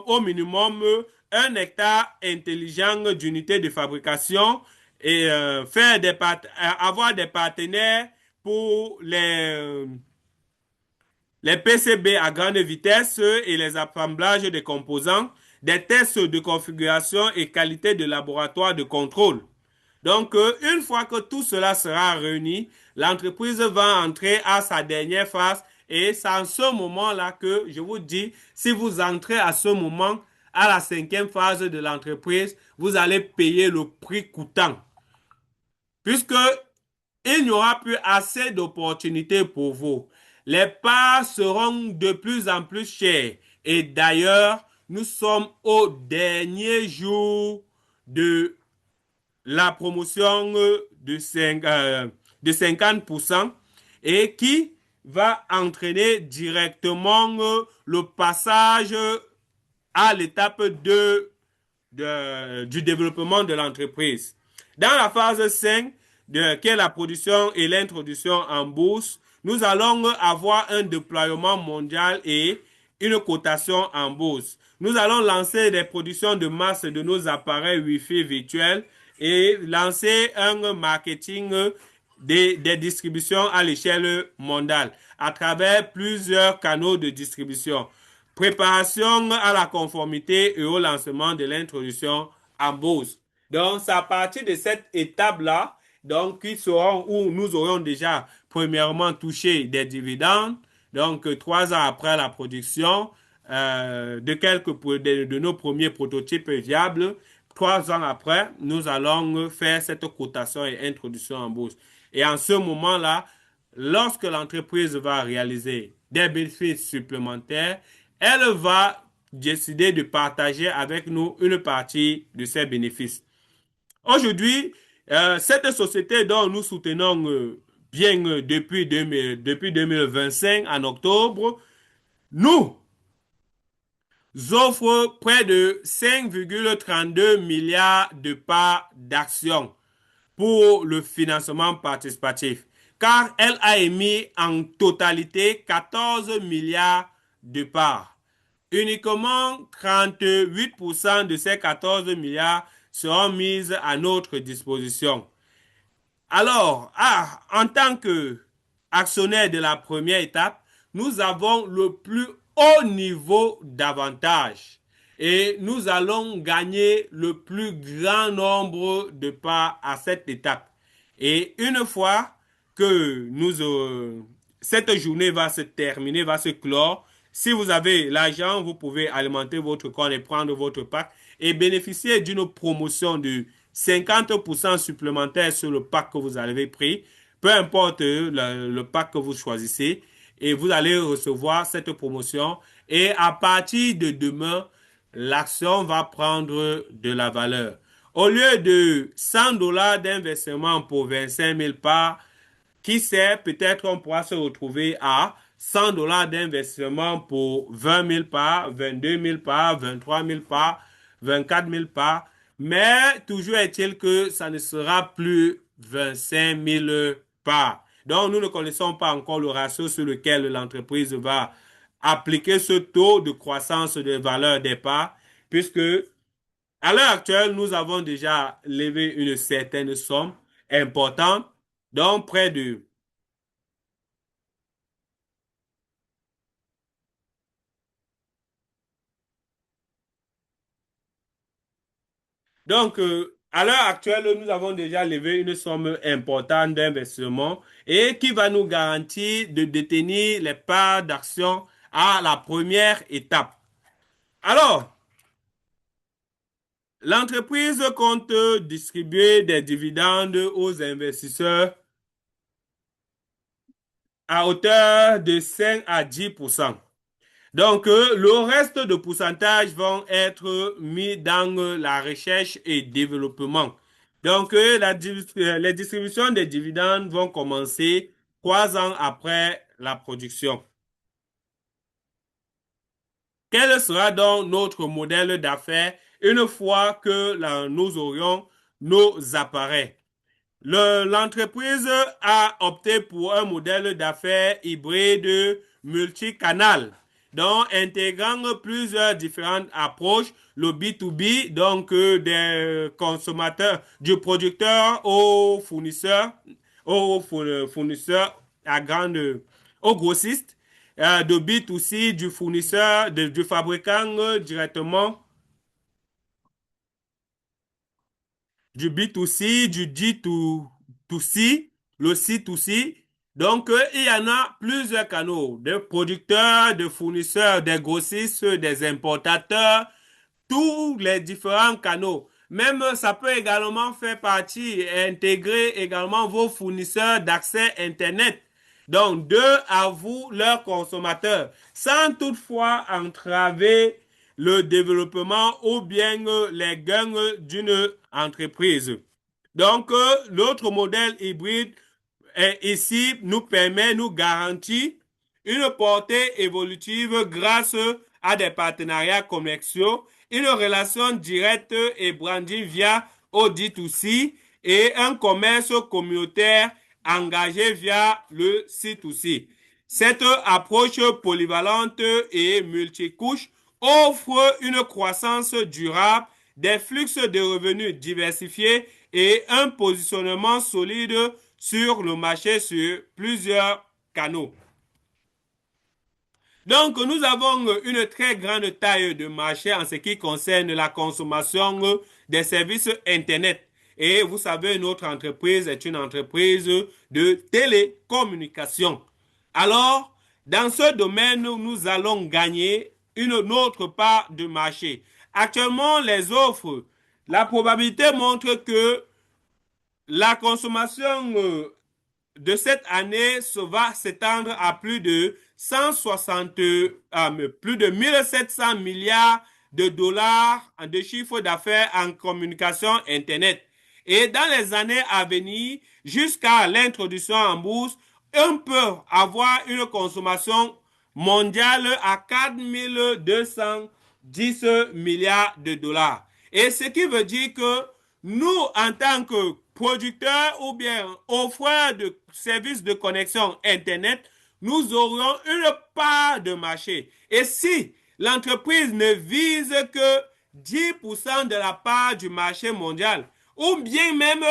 au minimum 1 hectare intelligent d'unités de fabrication et avoir des partenaires pour les PCB à grande vitesse et les assemblages des composants, des tests de configuration et qualité de laboratoire de contrôle. Donc, une fois que tout cela sera réuni, l'entreprise va entrer à sa dernière phase et c'est en ce moment-là que je vous dis, si vous entrez à ce moment, à la 5e phase de l'entreprise, vous allez payer le prix coûtant. Puisque il n'y aura plus assez d'opportunités pour vous. Les parts seront de plus en plus chères. Et d'ailleurs, nous sommes au dernier jour de la promotion de 50% et qui va entraîner directement le passage à l'étape du développement de l'entreprise. Dans la phase 5, qui est la production et l'introduction en bourse, nous allons avoir un déploiement mondial et une cotation en bourse. Nous allons lancer des productions de masse de nos appareils Wi-Fi virtuels et lancer un marketing des distributions à l'échelle mondiale à travers plusieurs canaux de distribution. Préparation à la conformité et au lancement de l'introduction en bourse. Donc, c'est à partir de cette étape-là donc qui seront où nous aurions déjà premièrement touché des dividendes, donc 3 ans après la production de nos premiers prototypes viables. 3 ans après, nous allons faire cette cotation et introduction en bourse. Et en ce moment-là, lorsque l'entreprise va réaliser des bénéfices supplémentaires, elle va décider de partager avec nous une partie de ces bénéfices. Aujourd'hui, cette société dont nous soutenons bien depuis 2025 en octobre, nous offre près de 5,32 milliards de parts d'actions pour le financement participatif, car elle a émis en totalité 14 milliards de parts. Uniquement 38% de ces 14 milliards seront mises à notre disposition. Alors, en tant qu'actionnaire de la première étape, nous avons le plus haut niveau d'avantage et nous allons gagner le plus grand nombre de parts à cette étape. Et une fois que cette journée va se terminer, va se clore, si vous avez l'argent, vous pouvez alimenter votre compte et prendre votre pack et bénéficier d'une promotion de 50% supplémentaire sur le pack que vous avez pris, peu importe le pack que vous choisissez, et vous allez recevoir cette promotion. Et à partir de demain, l'action va prendre de la valeur. Au lieu de 100 dollars d'investissement pour 25 000 parts, qui sait, peut-être on pourra se retrouver à 100 dollars d'investissement pour 20 000 parts, 22 000 parts, 23 000 parts, 24 000 parts. Mais toujours est-il que ça ne sera plus 25 000 parts. Donc, nous ne connaissons pas encore le ratio sur lequel l'entreprise va appliquer ce taux de croissance de valeur des parts, puisque à l'heure actuelle, nous avons déjà levé une certaine somme importante, donc près de à l'heure actuelle, nous avons déjà levé une somme importante d'investissement et qui va nous garantir de détenir les parts d'action à la première étape. Alors, l'entreprise compte distribuer des dividendes aux investisseurs à hauteur de 5 à 10%. Donc, le reste de pourcentage vont être mis dans la recherche et développement. Donc, les distributions des dividendes vont commencer 3 ans après la production. Quel sera donc notre modèle d'affaires une fois que nous aurions nos appareils? L'entreprise a opté pour un modèle d'affaires hybride multicanal, donc intégrant plusieurs différentes approches, le B2B, donc des consommateurs, du producteur au fournisseur à grande, au grossiste, de B2C, du fournisseur, du fabricant directement du B2C, du D2C, le C2C. Donc, il y en a plusieurs canaux, des producteurs, des fournisseurs, des grossistes, des importateurs, tous les différents canaux. Même ça peut également faire partie et intégrer également vos fournisseurs d'accès Internet. Donc, à vous, leurs consommateurs, sans toutefois entraver le développement ou bien les gains d'une entreprise. Donc, l'autre modèle hybride ici nous garantit une portée évolutive grâce à des partenariats commerciaux, une relation directe et branding via Audit2C et un commerce communautaire engagé via le C2C. Cette approche polyvalente et multicouche offre une croissance durable, des flux de revenus diversifiés et un positionnement solide sur le marché sur plusieurs canaux. Donc, nous avons une très grande taille de marché en ce qui concerne la consommation des services Internet. Et vous savez, notre entreprise est une entreprise de télécommunication. Alors, dans ce domaine, nous allons gagner une autre part de marché. Actuellement, les offres, la probabilité montre que la consommation de cette année va s'étendre à plus de 160, plus de 1700 milliards de dollars de chiffre d'affaires en communication Internet. Et dans les années à venir, jusqu'à l'introduction en bourse, on peut avoir une consommation mondiale à 4210 milliards de dollars. Et ce qui veut dire que nous, en tant que producteurs ou bien offreurs de services de connexion Internet, nous aurions une part de marché. Et si l'entreprise ne vise que 10% de la part du marché mondial, ou bien même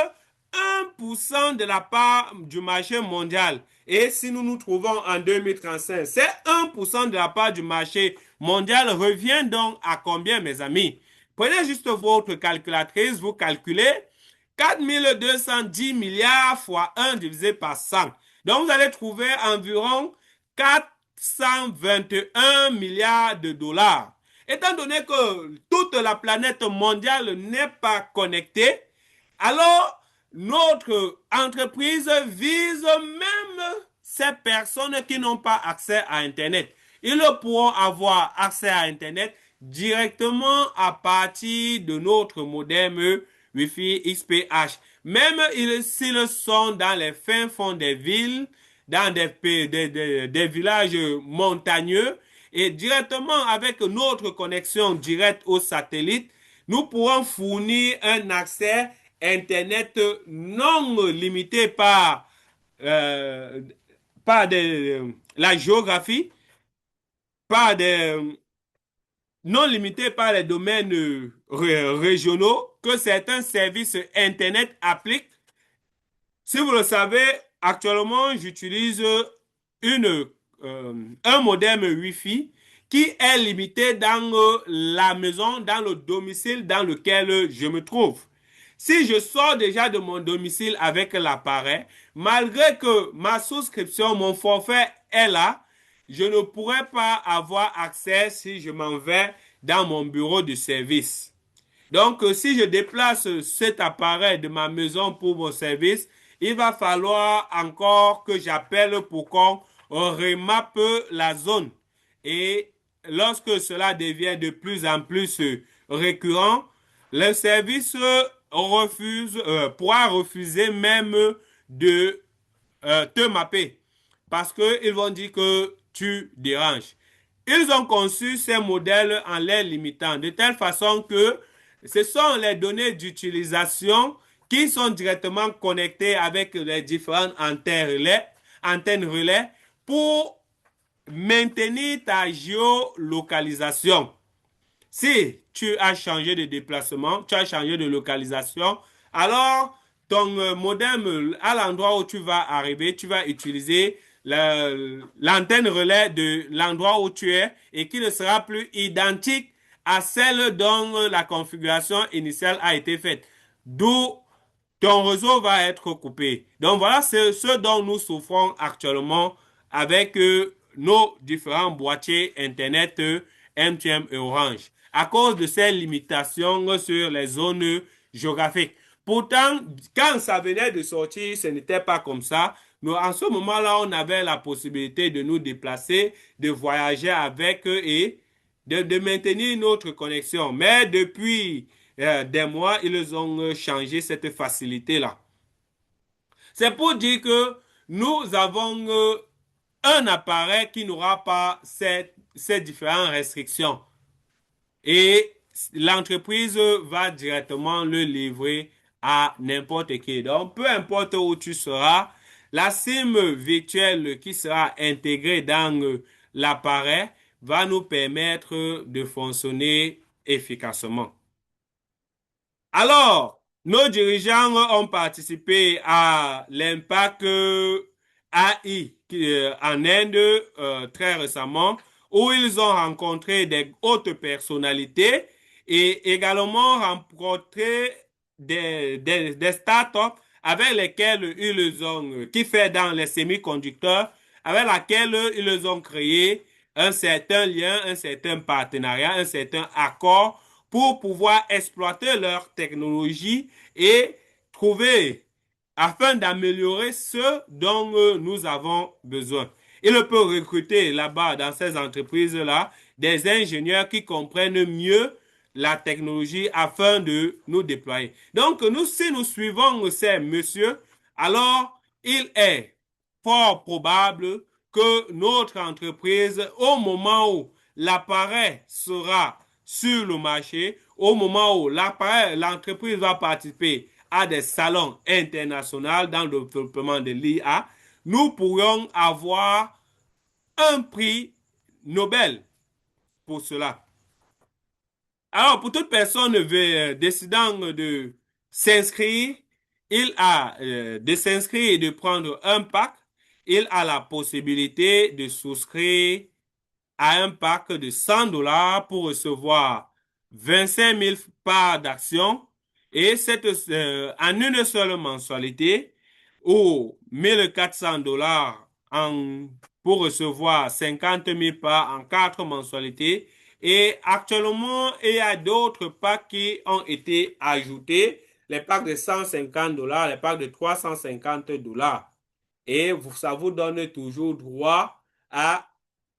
1% de la part du marché mondial, et si nous nous trouvons en 2035, c'est 1% de la part du marché mondial revient donc à combien, mes amis? Prenez juste votre calculatrice, vous calculez 4210 milliards fois 1 divisé par 100. Donc, vous allez trouver environ 421 milliards de dollars. Étant donné que toute la planète mondiale n'est pas connectée, alors notre entreprise vise même ces personnes qui n'ont pas accès à Internet. Ils pourront avoir accès à Internet directement à partir de notre modem Wi-Fi XPH. Même s'ils sont dans les fins fonds des villes, dans des villages montagneux, et directement avec notre connexion directe au satellite, nous pourrons fournir un accès Internet non limité euh, par la géographie, par non limité par les domaines régionaux que certains services Internet appliquent. Si vous le savez, actuellement, j'utilise un modem Wi-Fi qui est limité dans la maison, dans le domicile dans lequel je me trouve. Si je sors déjà de mon domicile avec l'appareil, malgré que ma souscription, mon forfait est là, je ne pourrai pas avoir accès si je m'en vais dans mon bureau de service. Donc, si je déplace cet appareil de ma maison pour mon service, il va falloir encore que j'appelle pour qu'on remappe la zone. Et lorsque cela devient de plus en plus récurrent, le service pourra refuser même de te mapper parce qu'ils vont dire que tu déranges. Ils ont conçu ces modèles en les limitant de telle façon que ce sont les données d'utilisation qui sont directement connectées avec les différentes antennes relais pour maintenir ta géolocalisation. Si tu as changé de déplacement, tu as changé de localisation, alors ton modem, à l'endroit où tu vas arriver, tu vas utiliser l'antenne relais de l'endroit où tu es et qui ne sera plus identique à celle dont la configuration initiale a été faite. D'où ton réseau va être coupé. Donc voilà ce dont nous souffrons actuellement avec nos différents boîtiers Internet MTN et Orange à cause de ces limitations sur les zones géographiques. Pourtant, quand ça venait de sortir, ce n'était pas comme ça. Nous, en ce moment-là, on avait la possibilité de nous déplacer, de voyager avec eux et de maintenir notre connexion. Mais depuis des mois, ils ont changé cette facilité-là. C'est pour dire que nous avons un appareil qui n'aura pas ces différentes restrictions. Et l'entreprise va directement le livrer à n'importe qui. Donc, peu importe où tu seras, la SIM virtuelle qui sera intégrée dans l'appareil va nous permettre de fonctionner efficacement. Alors, nos dirigeants ont participé à l'impact AI en Inde très récemment, où ils ont rencontré des hautes personnalités et également rencontré des startups avec lesquelles ils ont, qui fait dans les semi-conducteurs, avec laquelle ils ont créé un certain lien, un certain partenariat, un certain accord pour pouvoir exploiter leur technologie et trouver afin d'améliorer ce dont nous avons besoin. Il peut recruter là-bas, dans ces entreprises-là, des ingénieurs qui comprennent mieux la technologie afin de nous déployer. Donc, nous, si nous suivons ces messieurs, alors il est fort probable que notre entreprise, au moment où l'appareil sera sur le marché, au moment où l'entreprise va participer à des salons internationaux dans le développement de l'IA, nous pourrions avoir un prix Nobel pour cela. Alors, pour toute personne décidant de s'inscrire, de s'inscrire et de prendre un pack, il a la possibilité de souscrire à un pack de 100 dollars pour recevoir 25 000 parts d'actions et en une seule mensualité ou 1400 dollars pour recevoir 50 000 parts en 4 mensualités. Et actuellement, il y a d'autres packs qui ont été ajoutés, les packs de 150 dollars, les packs de 350 dollars. Et ça vous donne toujours droit à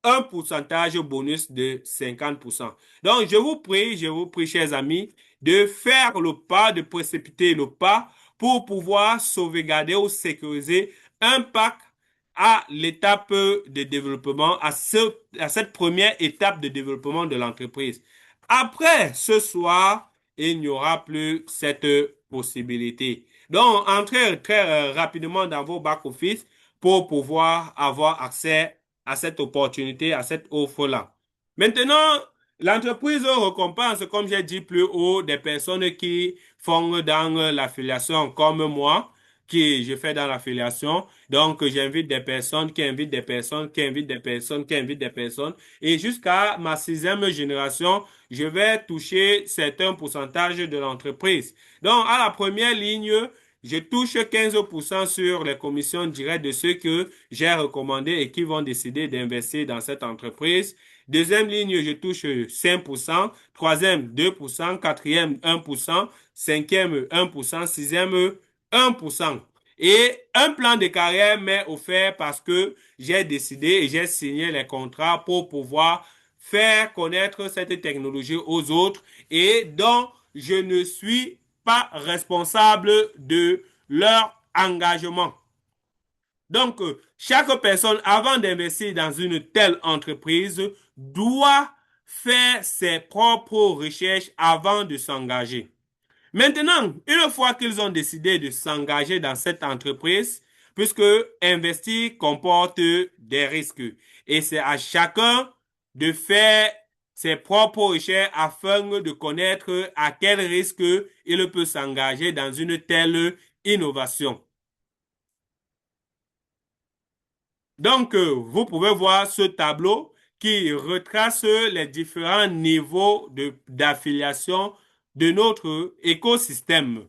un pourcentage bonus de 50%. Donc, je vous prie, chers amis, de faire le pas, de précipiter le pas pour pouvoir sauvegarder ou sécuriser un pack à l'étape de développement, à cette première étape de développement de l'entreprise. Après ce soir, il n'y aura plus cette possibilité. Donc, entrez très rapidement dans vos back-office pour pouvoir avoir accès à cette opportunité, à cette offre-là. Maintenant, l'entreprise récompense, comme j'ai dit plus haut, des personnes qui font dans l'affiliation comme moi, qui je fais dans l'affiliation. Donc, j'invite des personnes qui invitent des personnes, qui invitent des personnes, qui invitent des personnes. Et jusqu'à ma 6e génération, je vais toucher certains pourcentages de l'entreprise. Donc, à la première ligne, je touche 15% sur les commissions directes de ceux que j'ai recommandés et qui vont décider d'investir dans cette entreprise. Deuxième ligne, je touche 5%. Troisième, 2%. Quatrième, 1%. Cinquième, 1%. Sixième, 1%. Et un plan de carrière m'est offert parce que j'ai décidé et j'ai signé les contrats pour pouvoir faire connaître cette technologie aux autres et dont je ne suis pas responsable de leur engagement. Donc, chaque personne, avant d'investir dans une telle entreprise, doit faire ses propres recherches avant de s'engager. Maintenant, une fois qu'ils ont décidé de s'engager dans cette entreprise, puisque investir comporte des risques, et c'est à chacun de faire ses propres recherches afin de connaître à quel risque il peut s'engager dans une telle innovation. Donc, vous pouvez voir ce tableau qui retrace les différents niveaux d'affiliation de notre écosystème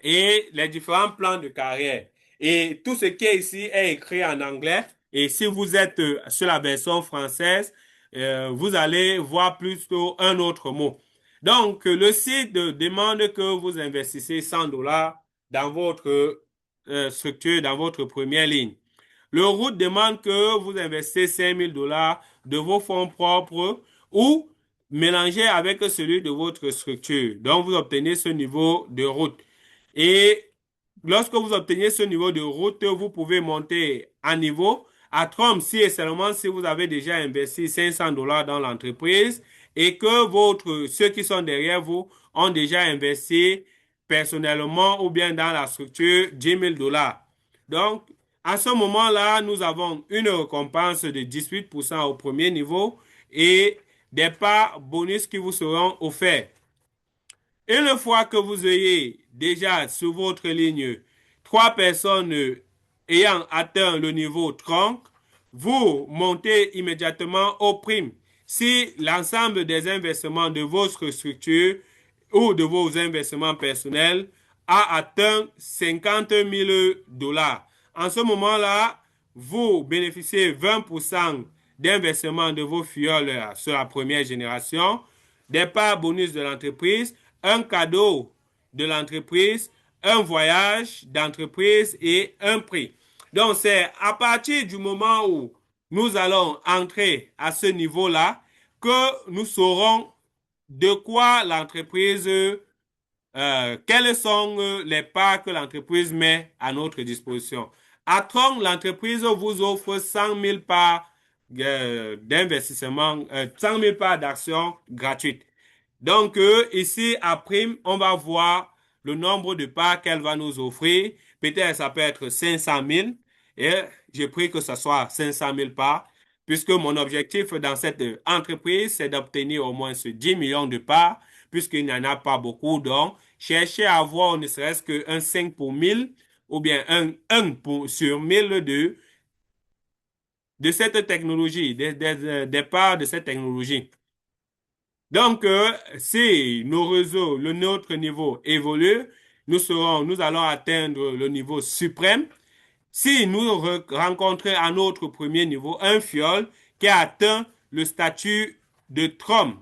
et les différents plans de carrière. Et tout ce qui est ici est écrit en anglais. Et si vous êtes sur la version française, vous allez voir plutôt un autre mot. Donc, le site demande que vous investissez 100 dollars dans votre structure, dans votre première ligne. Le route demande que vous investissez 5 000 dollars de vos fonds propres ou mélangez avec celui de votre structure. Donc, vous obtenez ce niveau de route. Et lorsque vous obtenez ce niveau de route, vous pouvez monter à niveau à Trump si et seulement si vous avez déjà investi 500 dollars dans l'entreprise et que ceux qui sont derrière vous ont déjà investi personnellement ou bien dans la structure 10 000 dollars. Donc, à ce moment-là, nous avons une récompense de 18% au premier niveau et des parts bonus qui vous seront offerts. Une fois que vous ayez déjà sur votre ligne 3 personnes ayant atteint le niveau 30, vous montez immédiatement aux primes. Si l'ensemble des investissements de votre structure ou de vos investissements personnels a atteint 50 000 dollars. En ce moment-là, vous bénéficiez 20% d'investissement de vos fioles sur la première génération, des parts bonus de l'entreprise, un cadeau de l'entreprise, un voyage d'entreprise et un prix. Donc, c'est à partir du moment où nous allons entrer à ce niveau-là que nous saurons de quoi l'entreprise, quelles sont les parts que l'entreprise met à notre disposition. À Tron, l'entreprise vous offre 100 000 parts d'investissement, 100 000 parts d'actions gratuites. Donc, ici, à prime, on va voir le nombre de parts qu'elle va nous offrir. Peut-être ça peut être 500 000 et j'ai pris que ce soit 500 000 parts puisque mon objectif dans cette entreprise, c'est d'obtenir au moins 10 millions de parts puisqu'il n'y en a pas beaucoup. Donc, chercher à avoir ne serait-ce qu'un 5 pour 1000 ou bien un 1 sur 1000 de cette technologie, des parts de cette technologie. Donc, si nos réseaux, notre niveau évolue, nous allons atteindre le niveau suprême. Si nous rencontrons à notre premier niveau un fiole qui a atteint le statut de Trump.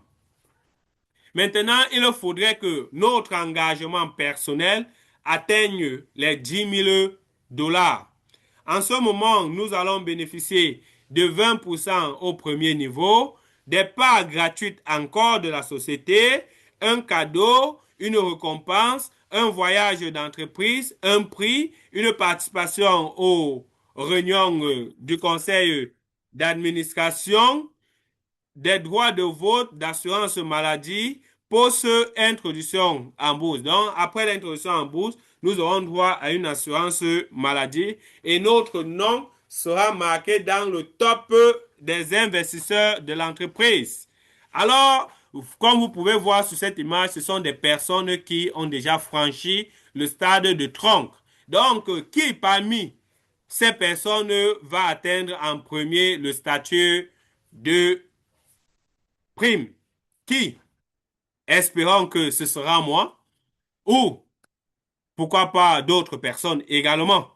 Maintenant, il faudrait que notre engagement personnel atteigne les 10 000 dollars. En ce moment, nous allons bénéficier de 20% au premier niveau, des parts gratuites encore de la société, un cadeau, une récompense, un voyage d'entreprise, un prix, une participation aux réunions du conseil d'administration, des droits de vote, d'assurance maladie, post-introduction en bourse. Donc, après l'introduction en bourse, nous aurons droit à une assurance maladie et notre nom sera marqué dans le top des investisseurs de l'entreprise. Alors, comme vous pouvez voir sur cette image, ce sont des personnes qui ont déjà franchi le stade de tronc. Donc, qui parmi ces personnes va atteindre en premier le statut de prime? Qui? Espérons que ce sera moi ou pourquoi pas d'autres personnes également.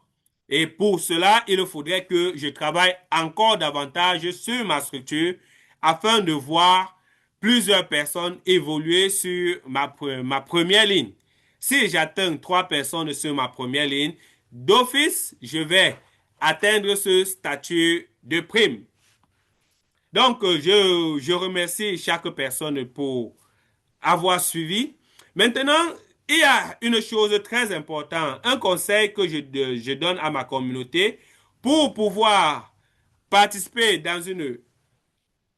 Et pour cela, il faudrait que je travaille encore davantage sur ma structure afin de voir plusieurs personnes évoluer sur ma première ligne. Si j'atteins 3 personnes sur ma première ligne, d'office, je vais atteindre ce statut de prime. Donc, je remercie chaque personne pour avoir suivi. Maintenant, il y a une chose très importante, un conseil que je donne à ma communauté pour pouvoir participer dans une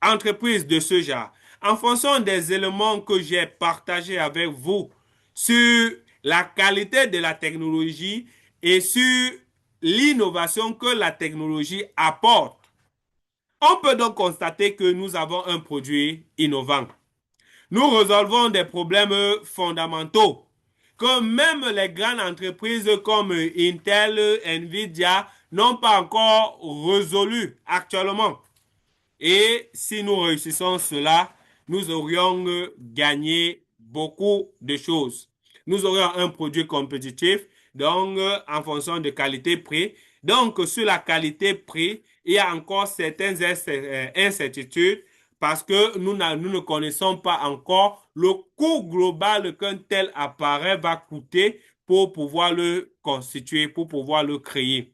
entreprise de ce genre. En fonction des éléments que j'ai partagés avec vous sur la qualité de la technologie et sur l'innovation que la technologie apporte, on peut donc constater que nous avons un produit innovant. Nous résolvons des problèmes fondamentaux que même les grandes entreprises comme Intel, Nvidia n'ont pas encore résolu actuellement. Et si nous réussissons cela, nous aurions gagné beaucoup de choses. Nous aurions un produit compétitif, donc en fonction de qualité-prix. Donc sur la qualité-prix, il y a encore certaines incertitudes parce que nous ne connaissons pas encore le coût global qu'un tel appareil va coûter pour pouvoir le constituer, pour pouvoir le créer.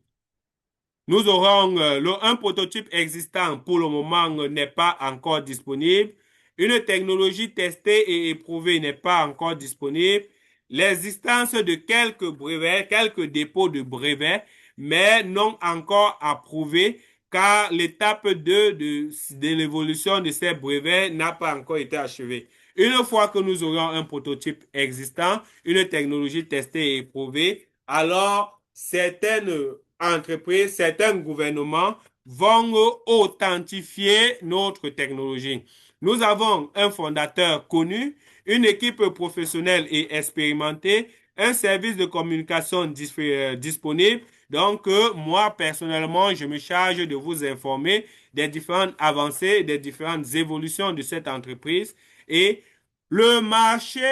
Nous aurons un prototype existant pour le moment n'est pas encore disponible. Une technologie testée et éprouvée n'est pas encore disponible. L'existence de quelques brevets, quelques dépôts de brevets, mais non encore approuvés car l'étape 2 de l'évolution de ces brevets n'a pas encore été achevée. Une fois que nous aurons un prototype existant, une technologie testée et éprouvée, alors certaines entreprises, certains gouvernements vont authentifier notre technologie. Nous avons un fondateur connu, une équipe professionnelle et expérimentée, un service de communication disponible. Donc, moi, personnellement, je me charge de vous informer des différentes avancées, des différentes évolutions de cette entreprise. Et le marché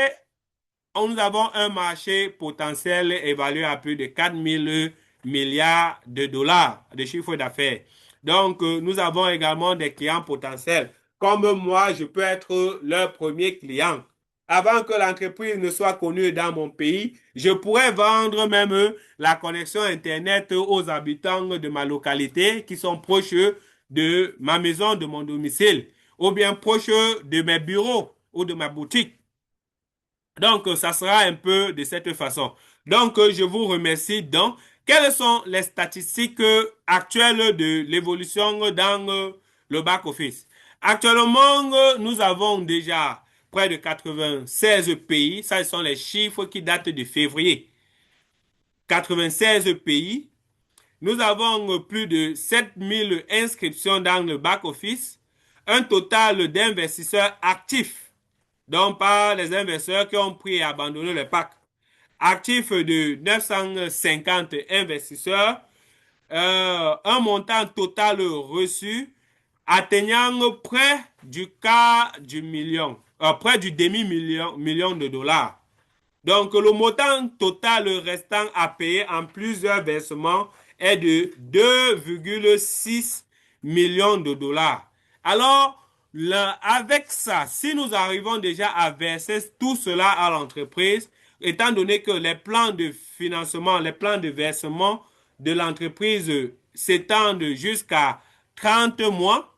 nous avons un marché potentiel évalué à plus de 4 000 milliards de dollars de chiffre d'affaires. Donc, nous avons également des clients potentiels. Comme moi, je peux être leur premier client. Avant que l'entreprise ne soit connue dans mon pays, je pourrais vendre même la connexion Internet aux habitants de ma localité qui sont proches de ma maison, de mon domicile, ou bien proches de mes bureaux ou de ma boutique. Donc, ça sera un peu de cette façon. Donc, je vous remercie. Donc, quelles sont les statistiques actuelles de l'évolution dans le back-office? Actuellement, nous avons déjà près de 96 pays. Ça, ce sont les chiffres qui datent de février. 96 pays. Nous avons plus de 7 000 inscriptions dans le back-office. Un total d'investisseurs actifs, donc par les investisseurs qui ont pris et abandonné le pack, actifs de 950 investisseurs, un montant total reçu atteignant près du quart du million, près du demi-million de dollars. Donc, le montant total restant à payer en plusieurs versements est de 2,6 millions de dollars. Alors, là, avec ça, si nous arrivons déjà à verser tout cela à l'entreprise, étant donné que les plans de financement, les plans de versement de l'entreprise s'étendent jusqu'à 30 mois,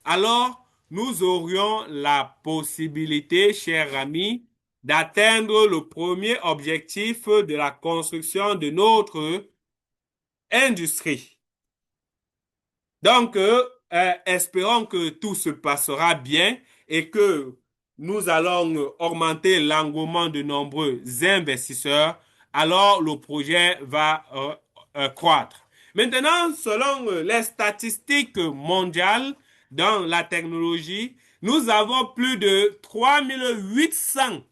alors nous aurions la possibilité, chers amis, d'atteindre le premier objectif de la construction de notre industrie. Donc, espérons que tout se passera bien et que nous allons augmenter l'engouement de nombreux investisseurs. Alors, le projet va croître. Maintenant, selon les statistiques mondiales dans la technologie, nous avons plus de 3 800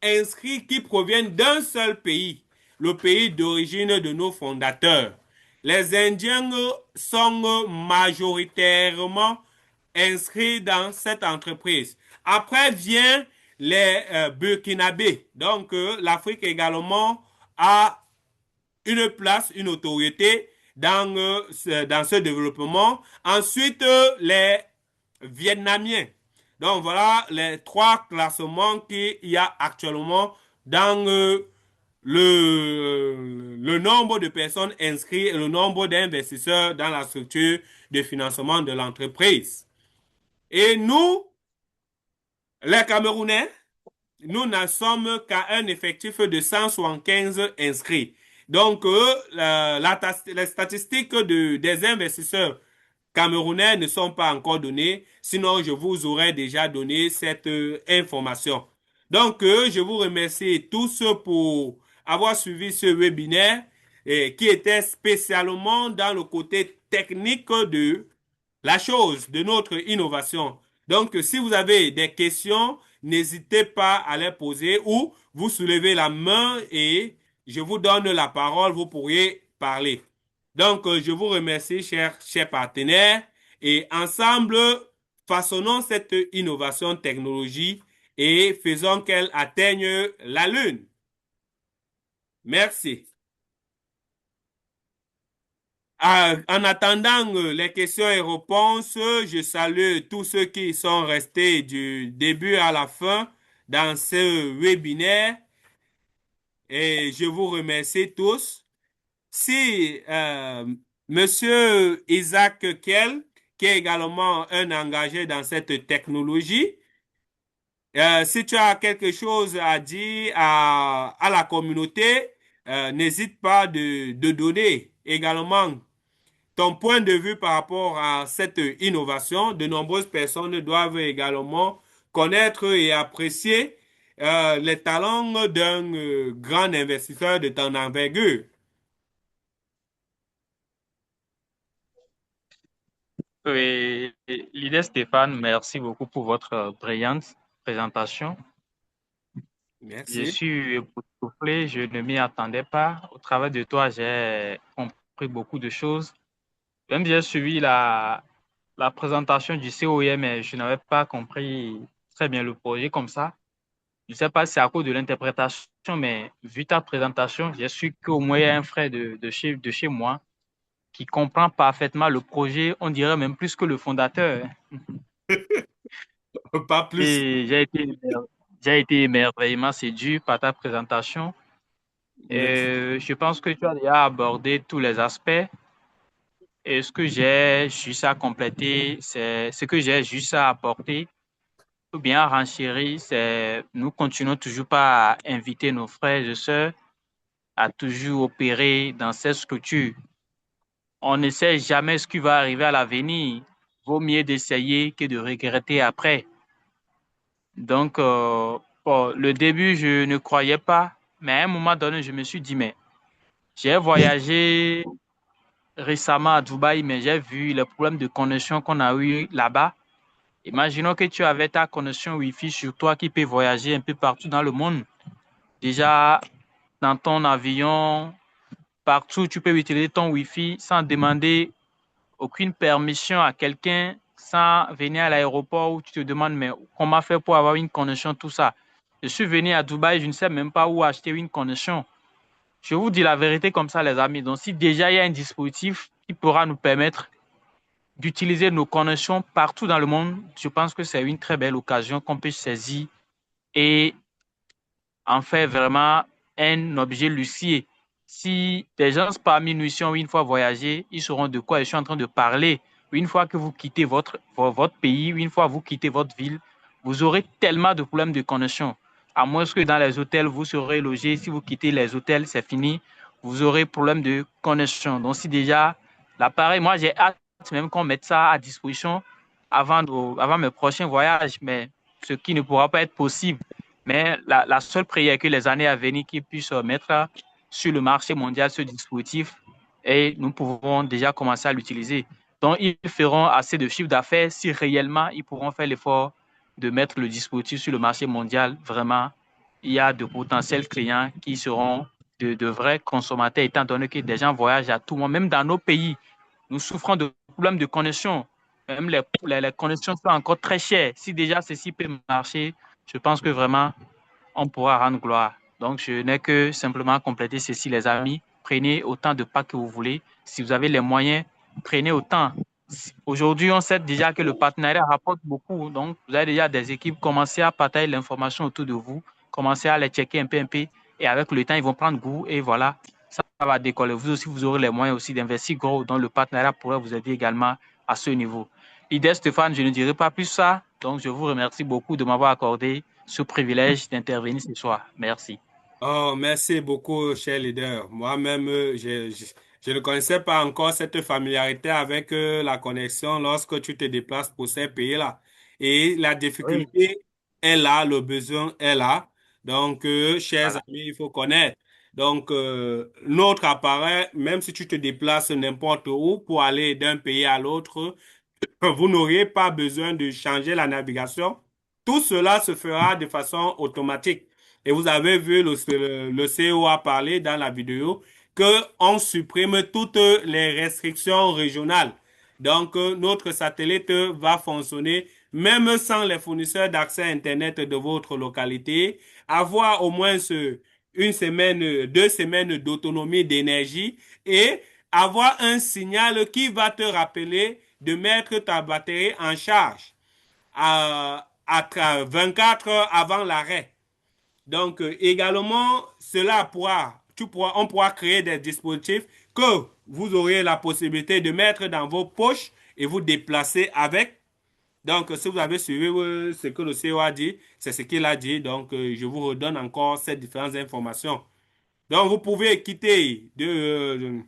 inscrits qui proviennent d'un seul pays, le pays d'origine de nos fondateurs. Les Indiens sont majoritairement inscrits dans cette entreprise. Après vient les Burkinabés. Donc, l'Afrique également a une place, une autorité dans ce développement. Ensuite, les Vietnamiens. Donc, voilà les trois classements qu'il y a actuellement dans le nombre de personnes inscrites et le nombre d'investisseurs dans la structure de financement de l'entreprise. Et nous, les Camerounais, nous n'en sommes qu'à un effectif de 175 inscrits. Donc, les statistiques des investisseurs camerounais ne sont pas encore données, sinon je vous aurais déjà donné cette information. Donc, je vous remercie tous pour avoir suivi ce webinaire qui était spécialement dans le côté technique de la chose, de notre innovation. Donc, si vous avez des questions, n'hésitez pas à les poser ou vous soulevez la main et je vous donne la parole, vous pourriez parler. Donc, je vous remercie, chers partenaires, et ensemble, façonnons cette innovation technologie et faisons qu'elle atteigne la Lune. Merci. En attendant les questions et réponses, je salue tous ceux qui sont restés du début à la fin dans ce webinaire et je vous remercie tous. Si Monsieur Isaac Kell, qui est également un engagé dans cette technologie, si tu as quelque chose à dire à la communauté, n'hésite pas de donner également ton point de vue par rapport à cette innovation. De nombreuses personnes doivent également connaître et apprécier les talents d'un grand investisseur de ton envergure. Oui, l'idée Stéphane, merci beaucoup pour votre brillante présentation. Je Merci. suis époustouflé, je ne m'y attendais pas. Au travers de toi, j'ai compris beaucoup de choses. Même j'ai suivi la présentation du COE, mais je n'avais pas compris très bien le projet comme ça. Je ne sais pas si c'est à cause de l'interprétation, mais vu ta présentation, j'ai su qu'au moins il y a un frère de chez moi qui comprend parfaitement le projet, on dirait même plus que le fondateur. Pas plus. Et j'ai été émerveillement séduit par ta présentation. Merci. Je pense que tu as déjà abordé tous les aspects. Et ce que j'ai juste à compléter, c'est ce que j'ai juste à apporter ou bien à renchérir, c'est nous continuons toujours pas à inviter nos frères et sœurs à toujours opérer dans cette structure. On ne sait jamais ce qui va arriver à l'avenir. Vaut mieux d'essayer que de regretter après. Donc, bon, le début, je ne croyais pas, mais à un moment donné, je me suis dit, mais j'ai voyagé récemment à Dubaï, mais j'ai vu les problèmes de connexion qu'on a eu là-bas. Imaginons que tu avais ta connexion Wi-Fi sur toi qui peut voyager un peu partout dans le monde. Déjà, dans ton avion, partout, tu peux utiliser ton Wi-Fi sans demander aucune permission à quelqu'un, sans venir à l'aéroport où tu te demandes, mais comment faire pour avoir une connexion, tout ça. Je suis venu à Dubaï, je ne sais même pas où acheter une connexion. Je vous dis la vérité comme ça, les amis. Donc, si déjà il y a un dispositif qui pourra nous permettre d'utiliser nos connexions partout dans le monde, je pense que c'est une très belle occasion qu'on peut saisir et en faire vraiment un objet lucier. Si des gens parmi nous ici ont une fois voyagé, ils sauront de quoi je suis en train de parler. Une fois que vous quittez votre pays, une fois que vous quittez votre ville, vous aurez tellement de problèmes de connexion. À moins que dans les hôtels, vous serez logé. Si vous quittez les hôtels, c'est fini. Vous aurez problème de connexion. Donc, si déjà l'appareil, moi, j'ai hâte même qu'on mette ça à disposition avant mes prochains voyages, mais ce qui ne pourra pas être possible. Mais la seule prière est que les années à venir qu'ils puissent mettre sur le marché mondial ce dispositif et nous pouvons déjà commencer à l'utiliser. Donc, ils feront assez de chiffre d'affaires si réellement ils pourront faire l'effort de mettre le dispositif sur le marché mondial. Vraiment, il y a de potentiels clients qui seront de vrais consommateurs, étant donné que des gens voyagent à tout moment, même dans nos pays. Nous souffrons de problèmes de connexion. Même les connexions sont encore très chères. Si déjà ceci peut marcher, je pense que vraiment, on pourra rendre gloire. Donc, je n'ai que simplement à compléter ceci, les amis. Prenez autant de pas que vous voulez. Si vous avez les moyens, prenez autant. Aujourd'hui, on sait déjà que le partenariat rapporte beaucoup. Donc, vous avez déjà des équipes, commencez à partager l'information autour de vous, commencez à les checker un peu. Et avec le temps, ils vont prendre goût et voilà, ça va décoller. Vous aussi, vous aurez les moyens aussi d'investir gros. Donc, le partenariat pourrait vous aider également à ce niveau. L'idée, Stéphane, je ne dirai pas plus ça. Donc, je vous remercie beaucoup de m'avoir accordé ce privilège d'intervenir ce soir. Merci. Oh, merci beaucoup, cher leader. Moi-même, je ne connaissais pas encore cette familiarité avec la connexion lorsque tu te déplaces pour ces pays-là. Et la Oui, difficulté est là, le besoin est là. Donc, chers voilà. amis, il faut connaître. Donc, notre appareil, même si tu te déplaces n'importe où pour aller d'un pays à l'autre, vous n'aurez pas besoin de changer la navigation. Tout cela se fera de façon automatique. Et vous avez vu le CEO a parlé dans la vidéo que on supprime toutes les restrictions régionales. Donc, notre satellite va fonctionner même sans les fournisseurs d'accès Internet de votre localité, avoir au moins une semaine, 2 semaines d'autonomie d'énergie et avoir un signal qui va te rappeler de mettre ta batterie en charge à 24 heures avant l'arrêt. Donc, également, on pourra créer des dispositifs que vous aurez la possibilité de mettre dans vos poches et vous déplacer avec. Donc, si vous avez suivi ce que le CEO a dit, c'est ce qu'il a dit. Donc, je vous redonne encore ces différentes informations. Donc, vous pouvez quitter de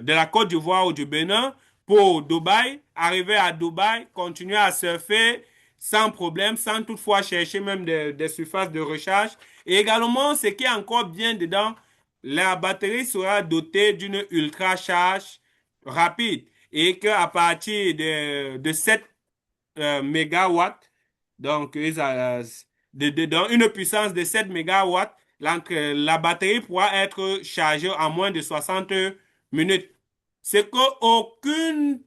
la Côte d'Ivoire ou du Bénin pour Dubaï, arriver à Dubaï, continuer à surfer sans problème, sans toutefois chercher même des surfaces de recharge. Et également, ce qui est encore bien dedans, la batterie sera dotée d'une ultra charge rapide et qu'à partir de 7 mégawatts, donc dans une puissance de 7 mégawatts, la batterie pourra être chargée en moins de 60 minutes. Ce qu'aucune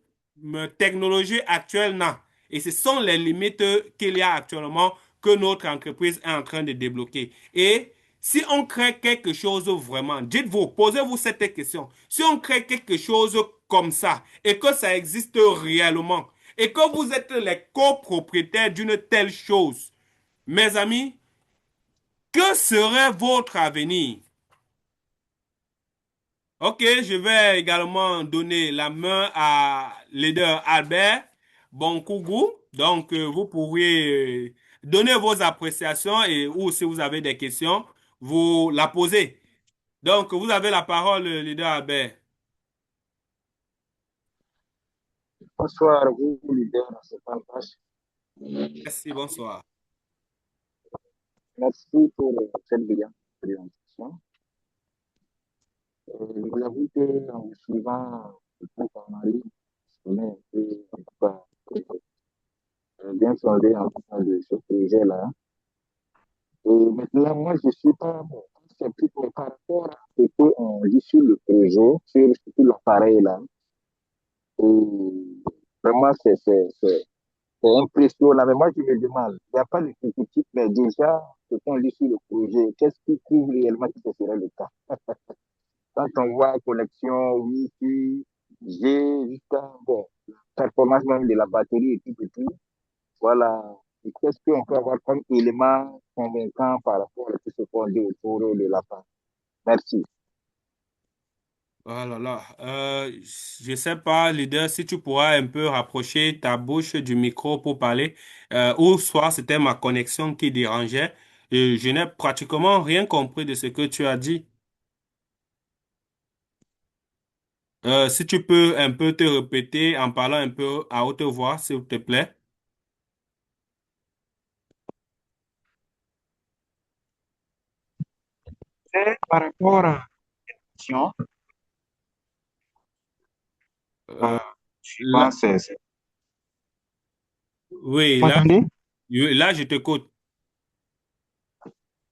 technologie actuelle n'a. Et ce sont les limites qu'il y a actuellement que notre entreprise est en train de débloquer. Et si on crée quelque chose vraiment, dites-vous, posez-vous cette question. Si on crée quelque chose comme ça et que ça existe réellement et que vous êtes les copropriétaires d'une telle chose, mes amis, que serait votre avenir? Ok, je vais également donner la main à leader Albert Bonkougou. Donc, vous pourriez donner vos appréciations et ou si vous avez des questions, vous la posez. Donc, vous avez la parole, leader Albert. Bonsoir, vous, leader, c'est pas vache. Merci, bonsoir. Merci pour cette brillante présentation. Vous avoue que en vous suivant, je trouve qu'en Mali, je connais un peu, en tout cas, bien sondé en parlant de ce projet-là. Et maintenant, moi, je suis pas bon, c'est plutôt par rapport à ce qu'on dit sur le projet, sur l'appareil-là. Et vraiment, c'est impressionnant. Mais moi, je me demande, il n'y a pas de critique, mais déjà, ce qu'on lit sur le projet, qu'est-ce qui prouve réellement que ce serait le cas? Quand on voit connexion Wi-Fi, G, jusqu'à bon, performance même de la batterie et tout, voilà. Et qu'est-ce qu'on peut avoir comme élément convaincant par rapport à tout ce qu'on dit autour de la part? Merci. Oh là là. Je sais pas, leader, si tu pourras un peu rapprocher ta bouche du micro pour parler, ou soit c'était ma connexion qui dérangeait. Et je n'ai pratiquement rien compris de ce que tu as dit. Si tu peux un peu te répéter en parlant un peu à haute voix, s'il te plaît. C'est par rapport à question, Euh, je là, pense, oui, vous m'entendez? là, je t'écoute.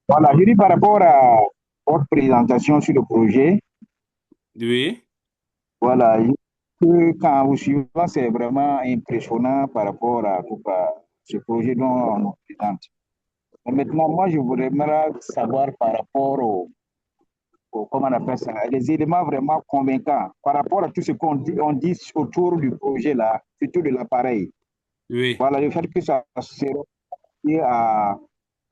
Voilà, je dis par rapport à votre présentation sur le projet, Oui, voilà, que quand vous suivez, c'est vraiment impressionnant par rapport à, tout à ce projet dont on nous présente. Et maintenant, moi, je voudrais savoir par rapport comment on appelle ça, les éléments vraiment convaincants par rapport à tout ce on dit autour du projet là, surtout de l'appareil. oui. Voilà, le fait que ça serait lié à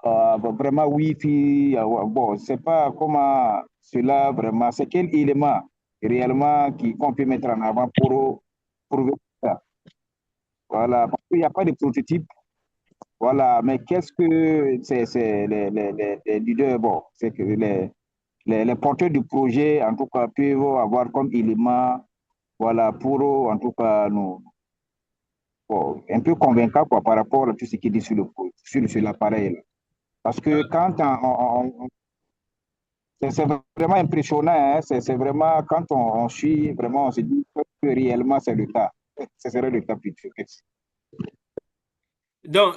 vraiment Wi-Fi, bon, c'est pas comment cela vraiment, c'est quel élément réellement qu'on peut mettre en avant pour prouver ça. Voilà, parce qu'il n'y a pas de prototype. Voilà, mais qu'est-ce que c'est les leaders, bon, c'est que les porteurs du projet, en tout cas, peuvent avoir comme élément, voilà, pour, en tout cas, nous, bon, un peu convaincant, quoi, par rapport à tout ce qui est dit sur l'appareil, là. Parce que quand c'est vraiment impressionnant, hein, c'est vraiment, quand on suit, vraiment, on se dit que réellement, c'est le cas. Ce serait le cas plutôt. Donc,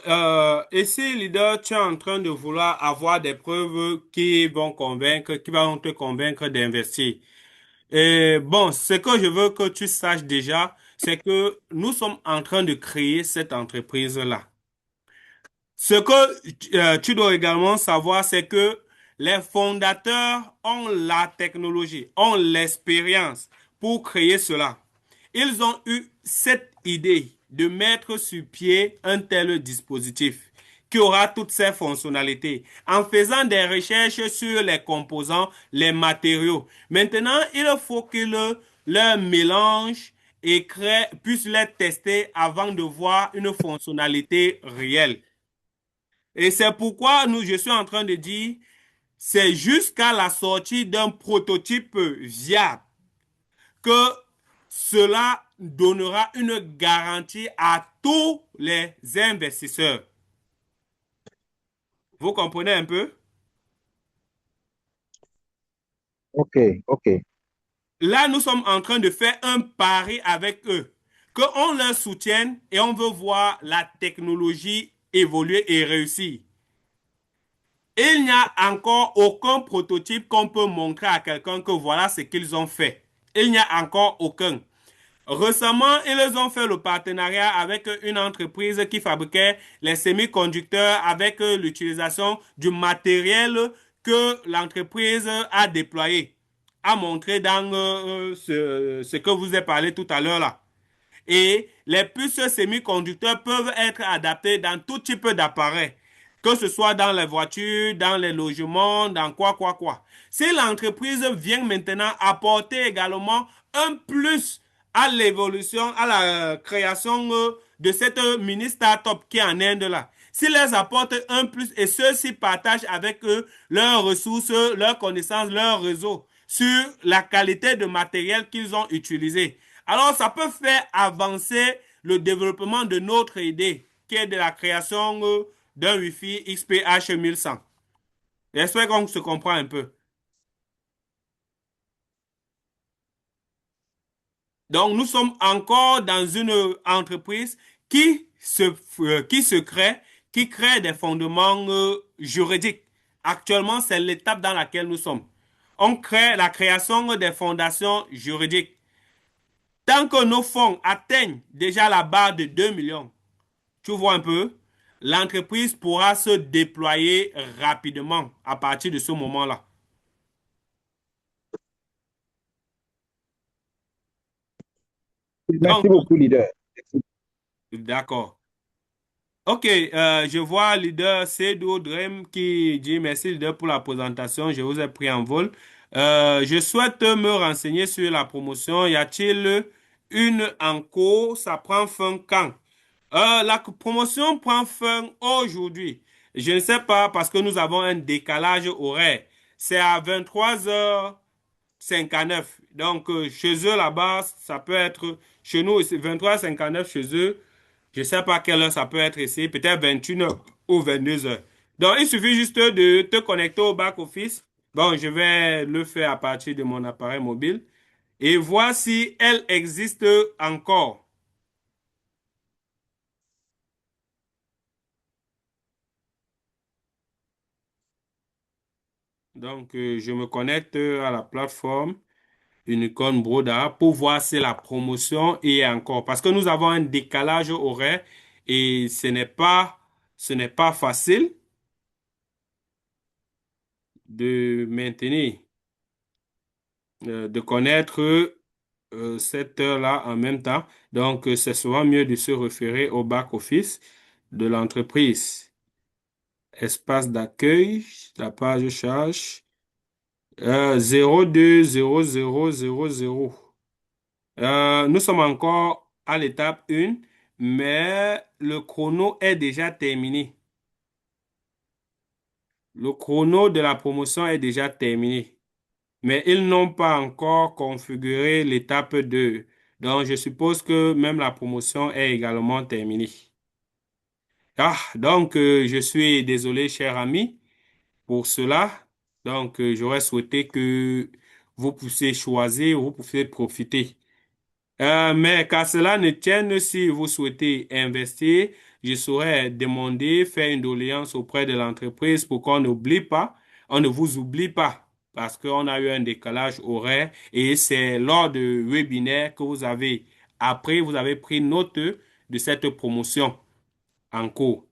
ici, leader, tu es en train de vouloir avoir des preuves qui vont convaincre, qui vont te convaincre d'investir. Et bon, ce que je veux que tu saches déjà, c'est que nous sommes en train de créer cette entreprise-là. Ce que tu dois également savoir, c'est que les fondateurs ont la technologie, ont l'expérience pour créer cela. Ils ont eu cette idée de mettre sur pied un tel dispositif qui aura toutes ces fonctionnalités en faisant des recherches sur les composants, les matériaux. Maintenant, il faut qu'ils leur mélangent et puissent les tester avant de voir une fonctionnalité réelle. Et c'est pourquoi je suis en train de dire, c'est jusqu'à la sortie d'un prototype viable que cela donnera une garantie à tous les investisseurs. Vous comprenez un peu? Ok, ok. Là, nous sommes en train de faire un pari avec eux, qu'on leur soutienne et on veut voir la technologie évoluer et réussir. Il n'y a encore aucun prototype qu'on peut montrer à quelqu'un que voilà ce qu'ils ont fait. Il n'y a encore aucun. Récemment, ils ont fait le partenariat avec une entreprise qui fabriquait les semi-conducteurs avec l'utilisation du matériel que l'entreprise a déployé, a montré dans ce que vous avez parlé tout à l'heure là. Et les puces semi-conducteurs peuvent être adaptées dans tout type d'appareil, que ce soit dans les voitures, dans les logements, dans quoi. Si l'entreprise vient maintenant apporter également un plus à l'évolution, à la création de cette mini start-up qui est en Inde là, s'ils les apportent un plus et ceux-ci partagent avec eux leurs ressources, leurs connaissances, leur réseau sur la qualité de matériel qu'ils ont utilisé, alors, ça peut faire avancer le développement de notre idée, qui est de la création d'un Wi-Fi XPH 1100. J'espère qu'on se comprend un peu. Donc, nous sommes encore dans une entreprise qui se crée, qui crée des fondements juridiques. Actuellement, c'est l'étape dans laquelle nous sommes. On crée la création des fondations juridiques. Tant que nos fonds atteignent déjà la barre de 2 millions, tu vois un peu, l'entreprise pourra se déployer rapidement à partir de ce moment-là. Merci Donc, beaucoup, leader. d'accord. Ok, je vois leader Cédou Drem qui dit merci leader pour la présentation. Je vous ai pris en vol. Je souhaite me renseigner sur la promotion. Y a-t-il une en cours? Ça prend fin quand? La promotion prend fin aujourd'hui. Je ne sais pas parce que nous avons un décalage horaire. C'est à 23h59. Donc, chez eux là-bas, ça peut être, chez nous, c'est 23h59 chez eux. Je ne sais pas quelle heure ça peut être ici, peut-être 21h ou 22h. Donc, il suffit juste de te connecter au back-office. Bon, je vais le faire à partir de mon appareil mobile et voir si elle existe encore. Donc, je me connecte à la plateforme Unicorn Broda pour voir si la promotion est encore. Parce que nous avons un décalage horaire et ce n'est pas facile de maintenir, de connaître cette heure-là en même temps. Donc, c'est souvent mieux de se référer au back-office de l'entreprise. Espace d'accueil, la page charge, 020000. Nous sommes encore à l'étape 1, mais le chrono est déjà terminé. Le chrono de la promotion est déjà terminé, mais ils n'ont pas encore configuré l'étape 2. Donc, je suppose que même la promotion est également terminée. Ah, donc, je suis désolé, cher ami, pour cela. Donc, j'aurais souhaité que vous puissiez choisir, vous puissiez profiter. Mais qu'à cela ne tienne, si vous souhaitez investir, je saurais demander, faire une doléance auprès de l'entreprise pour qu'on n'oublie pas, on ne vous oublie pas, parce qu'on a eu un décalage horaire et c'est lors de webinaire que vous avez appris, vous avez pris note de cette promotion en cours.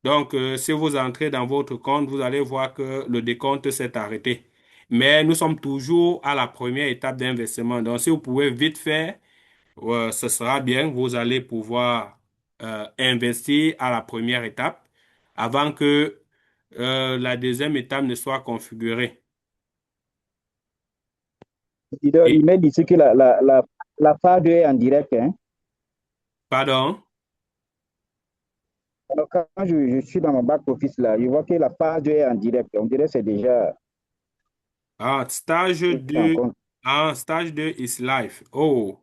Donc, si vous entrez dans votre compte, vous allez voir que le décompte s'est arrêté. Mais nous sommes toujours à la première étape d'investissement. Donc, si vous pouvez vite faire, ce sera bien. Vous allez pouvoir investir à la première étape avant que la deuxième étape ne soit configurée. Leader, Et, il m'a dit que la phase 2 est en direct. Hein. pardon? Alors, quand je suis dans mon back-office, là, je vois que la phase 2 est en direct. On dirait que c'est déjà Ah, stage pris en 2. compte. Ah, stage 2 is live. Oh,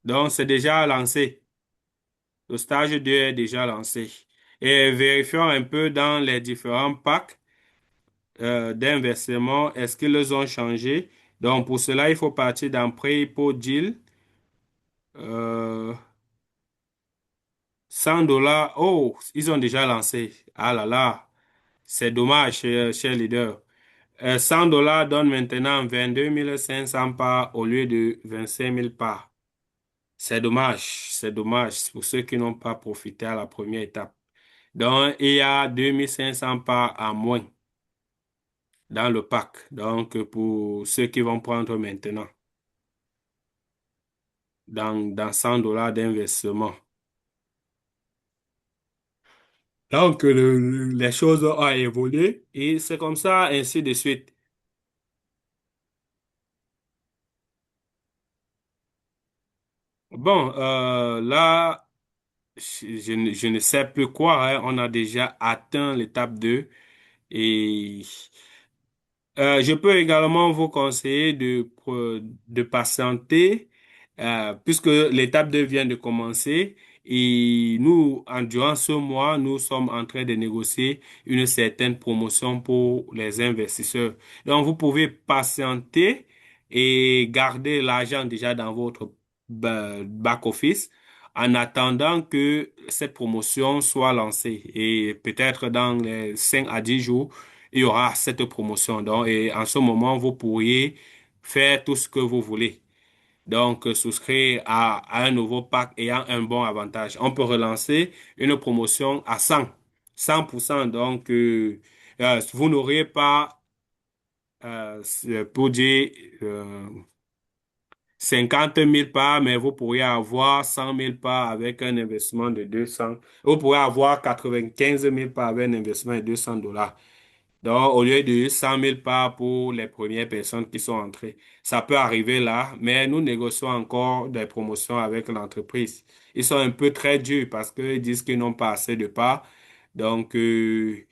donc c'est déjà lancé. Le stage 2 est déjà lancé. Et vérifions un peu dans les différents packs d'investissement, est-ce qu'ils ont changé? Donc, pour cela, il faut partir dans Pré-Hypo Deal. Euh, $100. Oh, ils ont déjà lancé. Ah là là, c'est dommage, cher leader. $100 donne maintenant 22 500 parts au lieu de 25 000 parts. C'est dommage pour ceux qui n'ont pas profité à la première étape. Donc, il y a 2500 parts à moins dans le pack. Donc, pour ceux qui vont prendre maintenant, dans $100 d'investissement. Donc, les choses ont évolué et c'est comme ça, ainsi de suite. Bon, là, je ne sais plus quoi, hein. On a déjà atteint l'étape 2 et je peux également vous conseiller de patienter puisque l'étape 2 vient de commencer et nous, durant ce mois, nous sommes en train de négocier une certaine promotion pour les investisseurs. Donc, vous pouvez patienter et garder l'argent déjà dans votre back-office en attendant que cette promotion soit lancée. Et peut-être dans les 5 à 10 jours, il y aura cette promotion. Donc, et en ce moment, vous pourriez faire tout ce que vous voulez. Donc, souscrire à un nouveau pack ayant un bon avantage. On peut relancer une promotion à 100%. Donc, vous n'aurez pas, pour dire, 50 000 parts, mais vous pourriez avoir 100 000 parts avec un investissement de 200. Vous pourrez avoir 95 000 parts avec un investissement de $200. Donc, au lieu de 100 000 parts pour les premières personnes qui sont entrées, ça peut arriver là, mais nous négocions encore des promotions avec l'entreprise. Ils sont un peu très durs parce qu'ils disent qu'ils n'ont pas assez de parts. Donc, il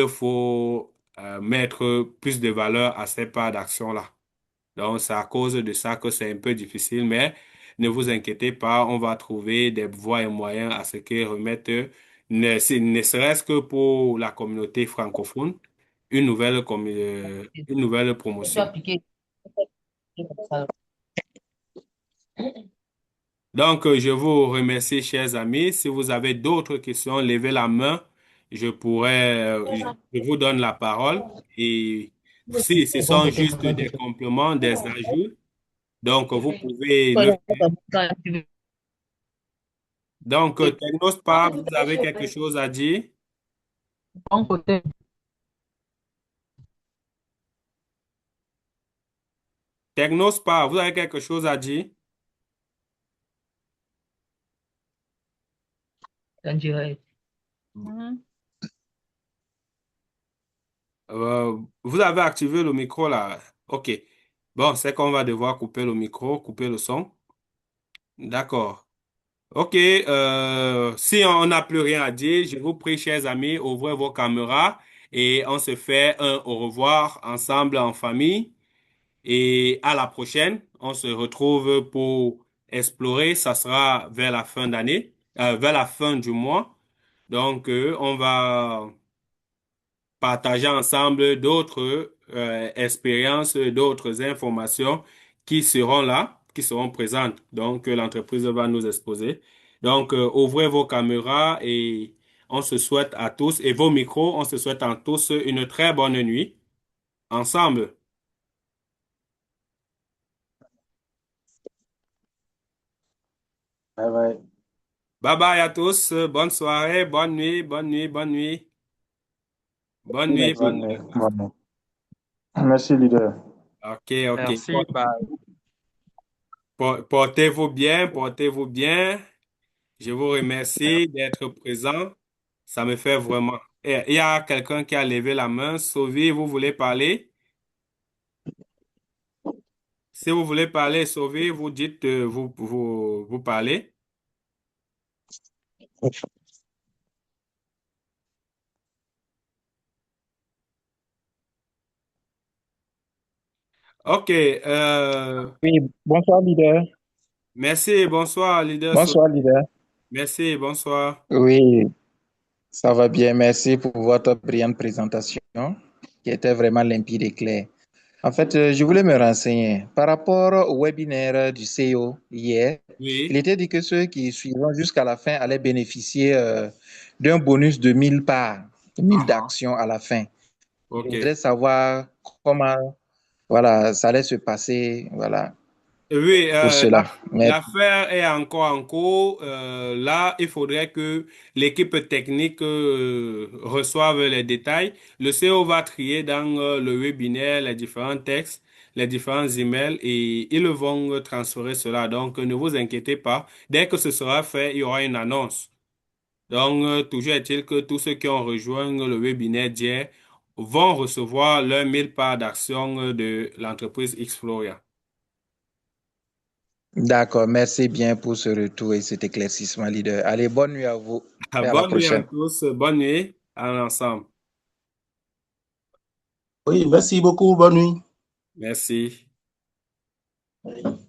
faut mettre plus de valeur à ces parts d'action-là. Donc, c'est à cause de ça que c'est un peu difficile, mais ne vous inquiétez pas, on va trouver des voies et moyens à ce qu'ils remettent, ne serait-ce que pour la communauté francophone une nouvelle promotion. Donc, je vous remercie, chers amis. Si vous avez d'autres questions, levez la main. Je vous donne la parole. Et si ce sont juste des compléments, des ajouts, donc vous pouvez le faire. Donc, Technospa, vous avez quelque chose à dire? Technospa, vous avez quelque chose à dire? Vous avez activé le micro là. OK. Bon, c'est qu'on va devoir couper le micro, couper le son. D'accord. OK. Si on n'a plus rien à dire, je vous prie, chers amis, ouvrez vos caméras et on se fait un au revoir ensemble en famille. Et à la prochaine, on se retrouve pour explorer. Ça sera vers la fin d'année, vers la fin du mois. Donc, on va partager ensemble d'autres expériences, d'autres informations qui seront là, qui seront présentes. Donc, l'entreprise va nous exposer. Donc, ouvrez vos caméras et on se souhaite à tous, et vos micros, on se souhaite à tous une très bonne nuit ensemble. Bye bye. Bye bye à tous. Bonne soirée, bonne nuit, bonne nuit, bonne nuit. Bonne nuit, bonne Bonne nuit. nuit. Bonne nuit. Merci, leader. OK, OK. Merci, bye. Portez-vous bien, portez-vous bien. Je vous remercie d'être présent. Ça me fait vraiment. Il y a quelqu'un qui a levé la main. Sauvi, vous voulez parler? Si vous voulez parler, Sauvi, vous dites, vous parlez. OK. Oui, bonsoir leader. Merci. Bonsoir, leader Sauvi. Bonsoir leader. Merci. Bonsoir. Oui, ça va bien. Merci pour votre brillante présentation qui était vraiment limpide et claire. En fait, je voulais me renseigner par rapport au webinaire du CEO hier. Il Oui. était dit que ceux qui suivront jusqu'à la fin allaient bénéficier d'un bonus de 1000 parts, 1000 Ah, d'actions à la fin. Je OK. voudrais savoir comment, voilà, ça allait se passer, voilà. Oui, pour cela. Merci. l'affaire est encore en cours. Là, il faudrait que l'équipe technique reçoive les détails. Le CEO va trier dans le webinaire les différents textes, les différents emails et ils vont transférer cela. Donc, ne vous inquiétez pas. Dès que ce sera fait, il y aura une annonce. Donc, toujours est-il que tous ceux qui ont rejoint le webinaire d'hier vont recevoir leur 1000 parts d'action de l'entreprise Xfloria. D'accord, merci bien pour ce retour et cet éclaircissement, leader. Allez, bonne nuit à vous et à la Bonne nuit à prochaine. tous, bonne nuit à ensemble. Oui, merci beaucoup. Bonne nuit. Merci. Oui.